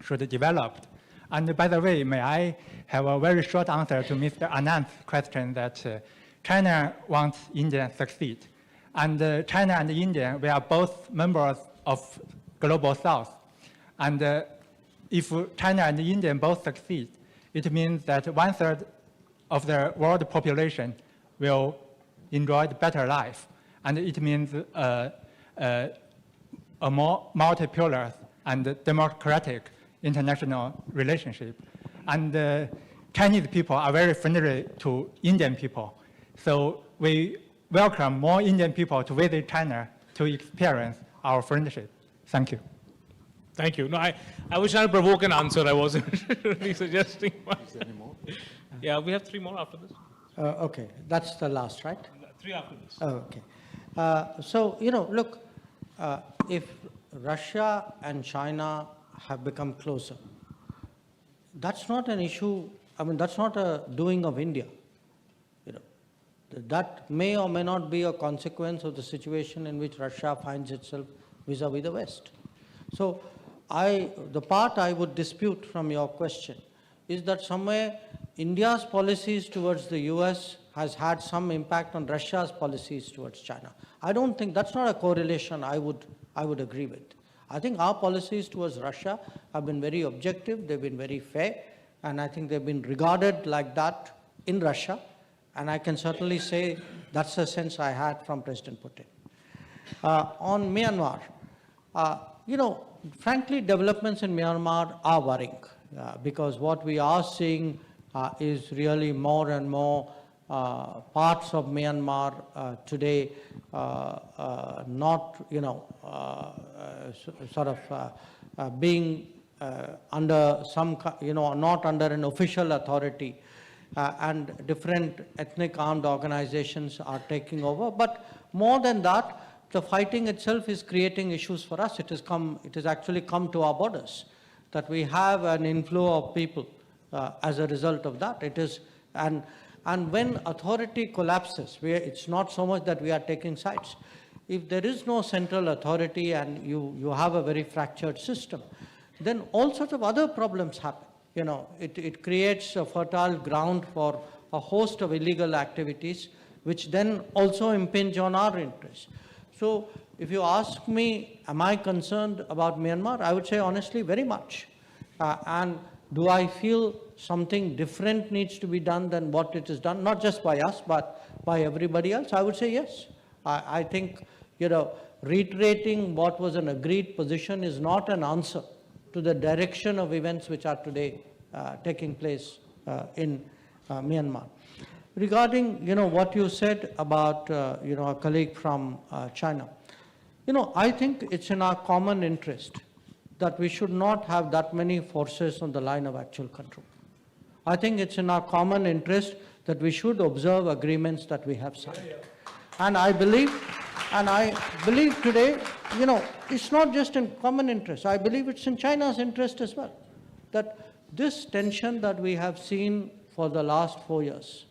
should develop? And by the way, may I have a very short answer to Mr. Anand's question that China wants India to succeed. And China and India, we are both members of Global South. And if China and India both succeed, it means that 1/3 of the world population will enjoy a better life. And it means a more multipolar and democratic international relationship. And Chinese people are very friendly to Indian people. So we welcome more Indian people to visit China to experience our friendship. Thank you. Thank you. No, I was trying to provoke an answer. I wasn't really suggesting one. Is there any more? Yeah, we have 3 more after this. Okay, that's the last, right? 3 after this. Oh, okay. So, look, if Russia and China have become closer, that's not an issue, that's not a doing of India. That may or may not be a consequence of the situation in which Russia finds itself vis-a-vis the West. So the part I would dispute from your question is that somewhere India's policies towards the US has had some impact on Russia's policies towards China. I don't think that's not a correlation I would agree with. I think our policies towards Russia have been very objective, they've been very fair, and I think they've been regarded like that in Russia. And I can certainly say that's the sense I had from President Putin. On Myanmar, frankly, developments in Myanmar are worrying because what we are seeing is really more and more parts of Myanmar today not, being under some, not under an official authority. And different ethnic armed organizations are taking over. But more than that, the fighting itself is creating issues for us. It has actually come to our borders, that we have an inflow of people as a result of that. And when authority collapses, it's not so much that we are taking sides. If there is no central authority and you have a very fractured system, then all sorts of other problems happen. It creates a fertile ground for a host of illegal activities, which then also impinge on our interests. So if you ask me, am I concerned about Myanmar? I would say honestly, very much. And do I feel something different needs to be done than what it is done, not just by us, but by everybody else? I would say yes. I think, reiterating what was an agreed position is not an answer to the direction of events which are today taking place in Myanmar. Regarding, what you said about, a colleague from China, I think it's in our common interest that we should not have that many forces on the line of actual control. I think it's in our common interest that we should observe agreements that we have signed. And I believe today, it's not just in common interest. I believe it's in China's interest as well. That this tension that we have seen for the last 4 years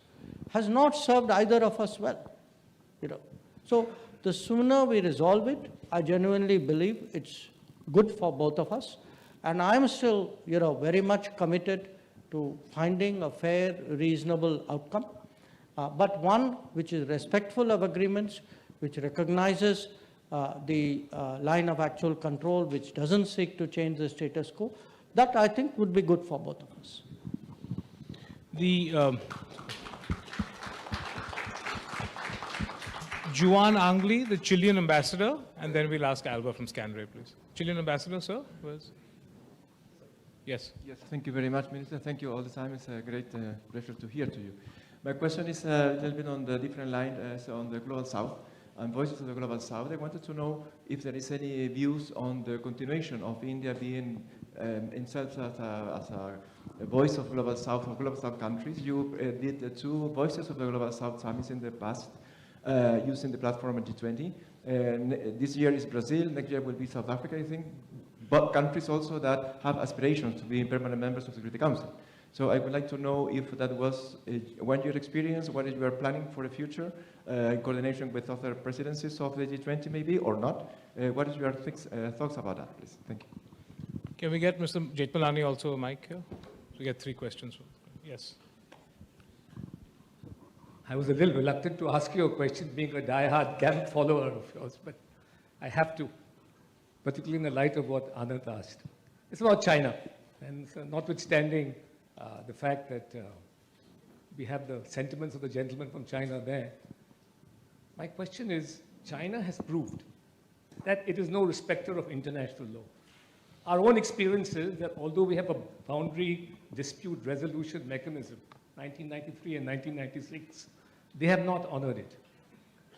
has not served either of us well. So the sooner we resolve it, I genuinely believe it's good for both of us. And I'm still, very much committed to finding a fair, reasonable outcome, but one which is respectful of agreements, which recognizes the line of actual control, which doesn't seek to change the status quo. That, I think, would be good for both of us. Juan Angli, the Chilean ambassador, and then we'll ask Alba from Scanray, please. Chilean ambassador, sir? Yes. Yes, thank you very much, Minister. Thank you all the time. It's a great pleasure to hear to you. My question is a little bit on the different line on the Global South and Voices of the Global South. I wanted to know if there is any views on the continuation of India being itself as a voice of Global South or Global South countries. You did the 2 Voices of the Global South summits in the past using the platform of G20. This year is Brazil, next year will be South Africa, I think, but countries also that have aspirations to be permanent members of the Security Council. So I would like to know if that was a one-year experience, what you are planning for the future, in coordination with other presidencies of the G20 maybe, or not. What is your thoughts about that, please? Thank you. Can we get Mr. Jetmalani also a mic here? So we get 3 questions. Yes. I was a little reluctant to ask you a question, being a die-hard camp follower of yours, but I have to, particularly in the light of what Anand asked. It's about China, and so notwithstanding the fact that we have the sentiments of the gentleman from China there, my question is, China has proved that it is no respecter of international law. Our own experience is that although we have a boundary dispute resolution mechanism, 1993 and 1996, they have not honored it.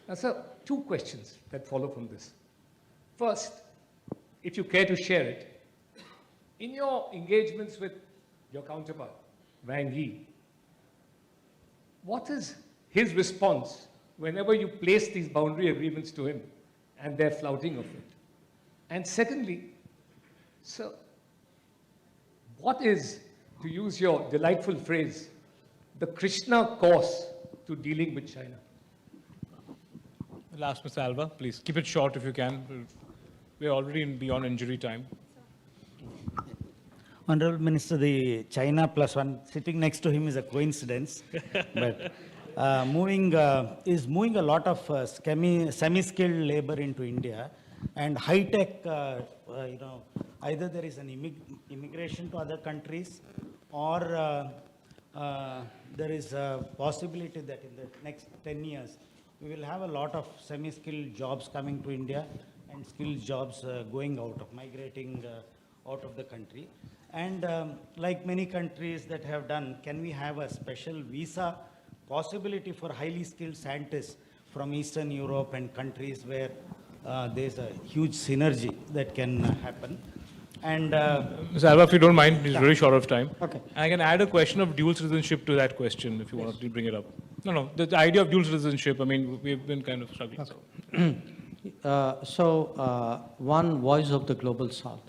Now, sir, 2 questions that follow from this. First, if you care to share it, in your engagements with your counterpart, Wang Yi, what is his response whenever you place these boundary agreements to him and their flouting of it? And secondly, sir, what is, to use your delightful phrase, the Krishna course to dealing with China? I'll ask Mr. Alba, please. Keep it short if you can. We're already beyond injury time. Honorable Minister, the China +1 sitting next to him is a coincidence, but moving a lot of semi-skilled labor into India, and high-tech, either there is an immigration to other countries, or there is a possibility that in the next 10 years, we will have a lot of semi-skilled jobs coming to India and skilled jobs going out of, migrating out of the country. And like many countries that have done, can we have a special visa possibility for highly skilled scientists from Eastern Europe and countries where there's a huge synergy that can happen? And Mr. Alba, if you don't mind, it's very short of time. Okay. I can add a question of dual citizenship to that question if you want to bring it up. No, the idea of dual citizenship, I mean, we've been kind of struggling. Okay. One voice of the Global South.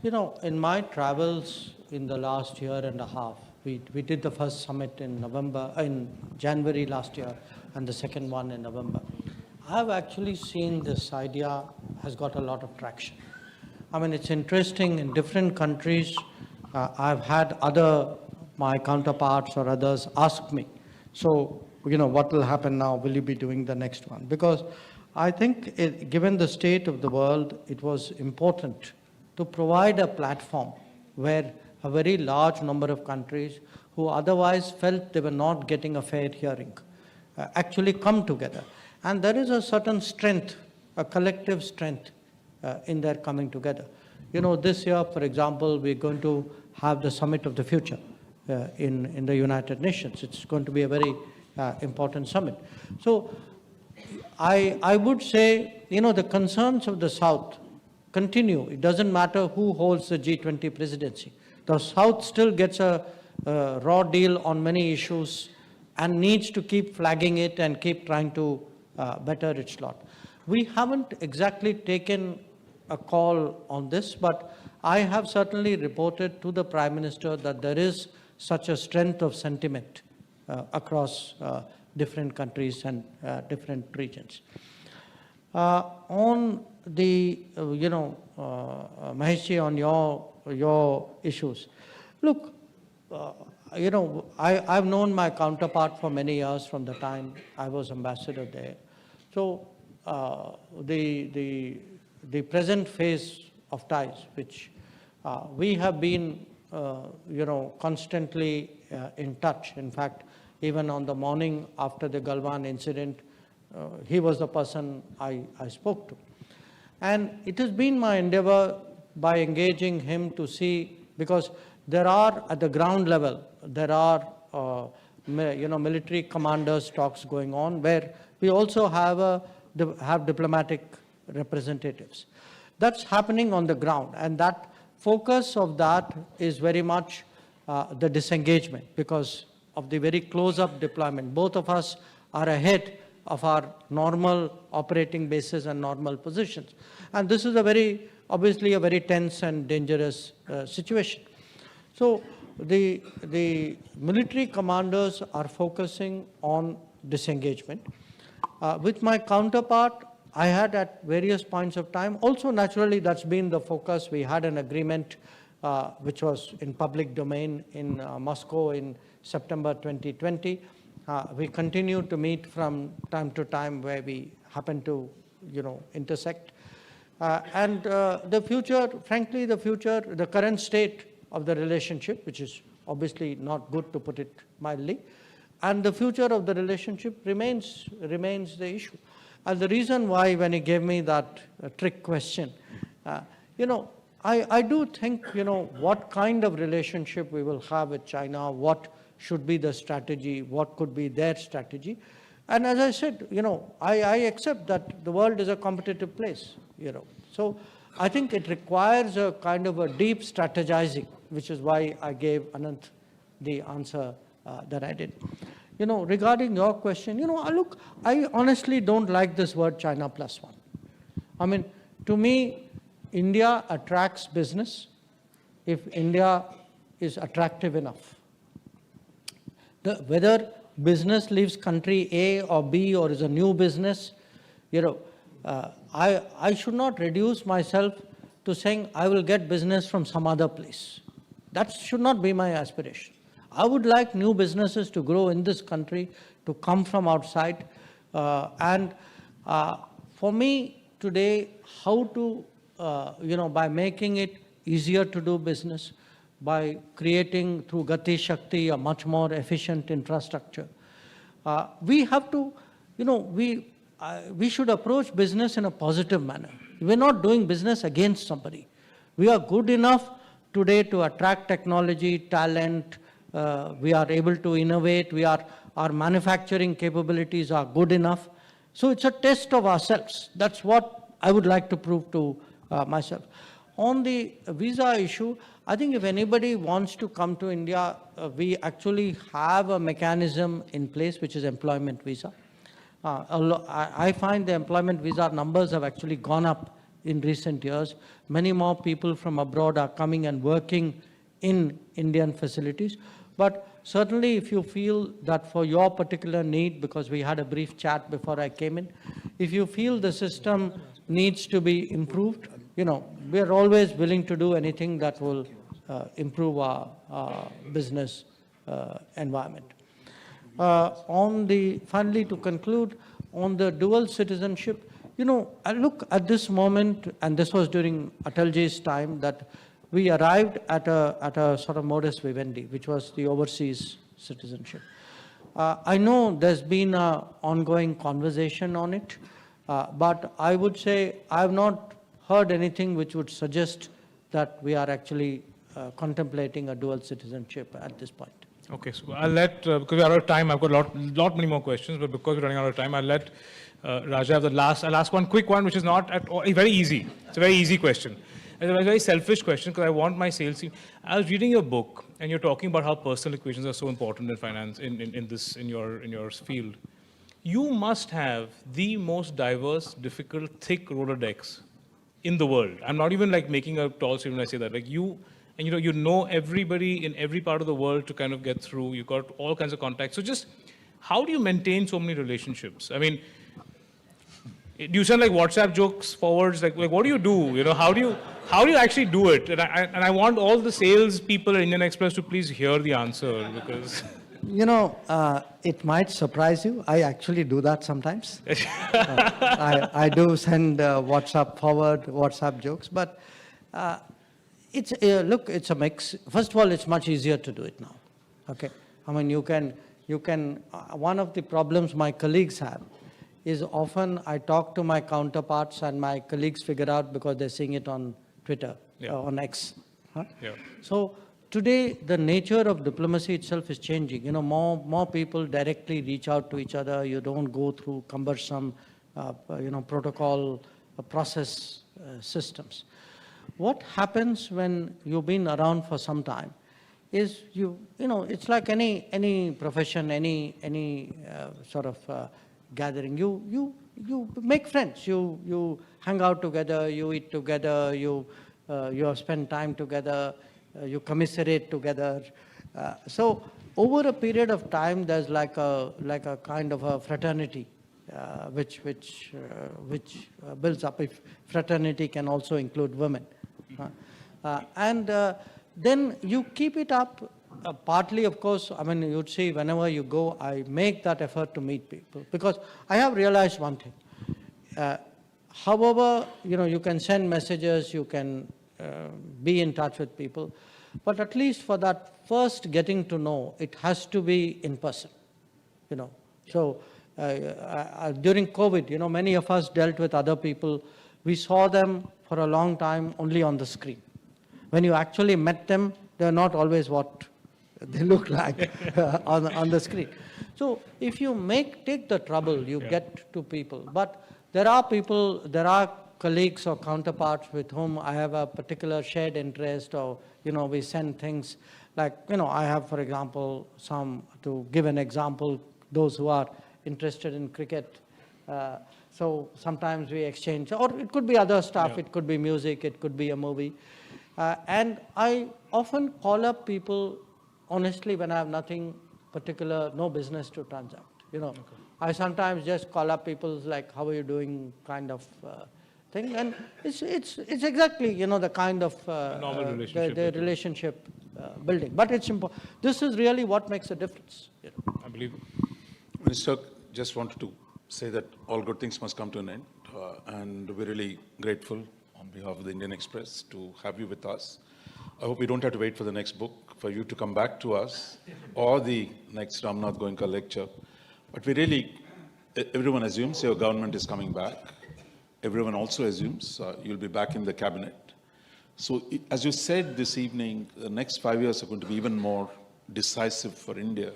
In my travels in the last year and a half, we did the first summit in January last year, and the second one in November. I've actually seen this idea has got a lot of traction. I mean, it's interesting in different countries. I've had my counterparts or others ask me, so, what will happen now? Will you be doing the next one? Because I think, given the state of the world, it was important to provide a platform where a very large number of countries who otherwise felt they were not getting a fair hearing actually come together. And there is a certain strength, a collective strength in their coming together. This year, for example, we're going to have the Summit of the Future in the United Nations. It's going to be a very important summit. So I would say, the concerns of the South continue. It doesn't matter who holds the G20 presidency. The South still gets a raw deal on many issues and needs to keep flagging it and keep trying to better its lot. We haven't exactly taken a call on this, but I have certainly reported to the Prime Minister that there is such a strength of sentiment across different countries and different regions. On the, Maheshi, on your issues, look, I've known my counterpart for many years from the time I was ambassador there. So the present phase of ties, which we have been, constantly in touch. In fact, even on the morning after the Galwan incident, he was the person I spoke to. And it has been my endeavor by engaging him to see, because there are, at the ground level, there are, military commanders talks going on where we also have diplomatic representatives. That's happening on the ground, and that focus of that is very much the disengagement because of the very close-up deployment. Both of us are ahead of our normal operating bases and normal positions. And this is obviously a very tense and dangerous situation. So the military commanders are focusing on disengagement. With my counterpart, I had at various points of time, also naturally that's been the focus. We had an agreement which was in public domain in Moscow in September 2020. We continue to meet from time to time where we happen to, intersect. And the future, frankly, the current state of the relationship, which is obviously not good to put it mildly, and the future of the relationship remains the issue. And the reason why, when he gave me that trick question, I do think, what kind of relationship we will have with China, what should be the strategy, what could be their strategy. And as I said, I accept that the world is a competitive place, So I think it requires a kind of a deep strategizing, which is why I gave Anant the answer that I did. Regarding your question, look, I honestly don't like this word China plus one. I mean, to me, India attracts business if India is attractive enough. Whether business leaves country A or B or is a new business, I should not reduce myself to saying I will get business from some other place. That should not be my aspiration. I would like new businesses to grow in this country, to come from outside. And for me today, how to, by making it easier to do business, by creating through Gati Shakti a much more efficient infrastructure, we have to, we should approach business in a positive manner. We're not doing business against somebody. We are good enough today to attract technology, talent. We are able to innovate. Our manufacturing capabilities are good enough. So it's a test of ourselves. That's what I would like to prove to myself. On the visa issue, I think if anybody wants to come to India, we actually have a mechanism in place, which is employment visa. I find the employment visa numbers have actually gone up in recent years. Many more people from abroad are coming and working in Indian facilities. But certainly if you feel that for your particular need, because we had a brief chat before I came in, if you feel the system needs to be improved, we are always willing to do anything that will improve our business environment. Finally, to conclude, on the dual citizenship, I look at this moment, and this was during Atalji's time, that we arrived at a sort of modus vivendi, which was the overseas citizenship. I know there's been an ongoing conversation on it, but I would say I have not heard anything which would suggest that we are actually contemplating a dual citizenship at this point. Okay, so I'll let, because we're out of time, I've got lot many more questions, but because we're running out of time, I'll let Raja have the last. I'll ask one quick one, which is not at all, very easy. It's a very easy question. It's a very selfish question, because I want my sales team. I was reading your book, and you're talking about how personal equations are so important in finance, in your field. You must have the most diverse, difficult, thick Rolodex in the world. I'm not even like making a tall statement when I say that. Like you know everybody in every part of the world to kind of get through. You've got all kinds of contacts. So just how do you maintain so many relationships? I mean, do you send like WhatsApp jokes forwards? Like what do you do? You know, how do you actually do it? And I want all the sales people at Indian Express to please hear the answer, because You know, it might surprise you. I actually do that sometimes. I do send WhatsApp jokes, but look, it's a mix. First of all, it's much easier to do it now. Okay, I mean, you can. One of the problems my colleagues have is often I talk to my counterparts and my colleagues figure out because they're seeing it on Twitter, on X. Huh? Yeah. So today, the nature of diplomacy itself is changing. You know, more people directly reach out to each other. You don't go through cumbersome, protocol process systems. What happens when you've been around for some time is it's like any profession, any sort of gathering. You make friends. You hang out together. You eat together. You spend time together. You commiserate together. So over a period of time, there's like a kind of a fraternity, which builds up. If fraternity can also include women, then you keep it up. Partly, of course, I mean, you'd see whenever you go, I make that effort to meet people, because I have realized one thing. However, you can send messages, you can be in touch with people, but at least for that first getting to know, it has to be in person, So during COVID, many of us dealt with other people. We saw them for a long time only on the screen. When you actually met them, they're not always what they look like on the screen. So if you take the trouble, you get to people. But there are colleagues or counterparts with whom I have a particular shared interest, or, we send things like, I have, for example, to give an example, those who are interested in cricket. So sometimes we exchange, or it could be other stuff, it could be music, it could be a movie. And I often call up people, honestly, when I have nothing particular, no business to transact. I sometimes just call up people like, how are you doing, kind of thing. And it's exactly, the kind of normal relationship, the relationship building. But it's important. This is really what makes a difference. I believe. Minister, just wanted to say that all good things must come to an end. And we're really grateful on behalf of the Indian Express to have you with us. I hope we don't have to wait for the next book for you to come back to us, or the next Ramnath Goenka lecture. But everyone assumes your government is coming back. Everyone also assumes you'll be back in the cabinet. So as you said this evening, the next 5 years are going to be even more decisive for India.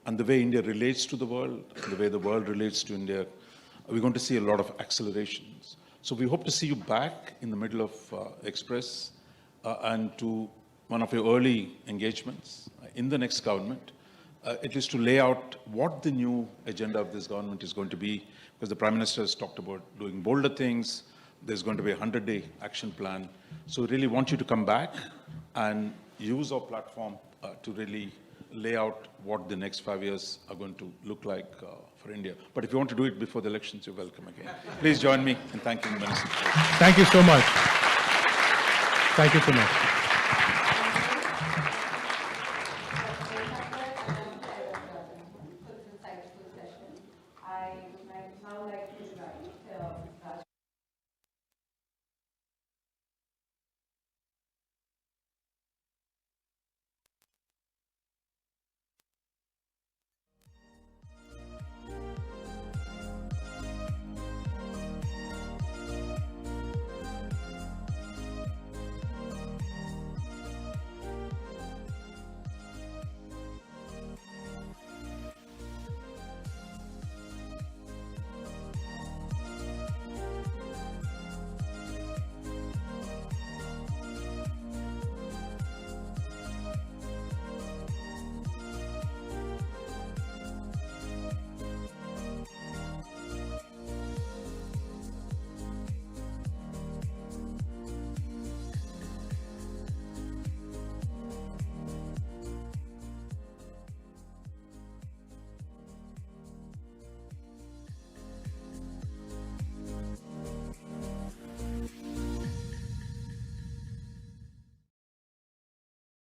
And the way India relates to the world, the way the world relates to India, we're going to see a lot of accelerations. So we hope to see you back in the middle of Express and to one of your early engagements in the next government, at least to lay out what the new agenda of this government is going to be, because the Prime Minister has talked about doing bolder things. There's going to be a 100-day action plan. So we really want you to come back and use our platform to really lay out what the next 5 years are going to look like for India. But if you want to do it before the elections, you're welcome again. Please join me in thanking the Minister. Thank you so much. Thank you so much.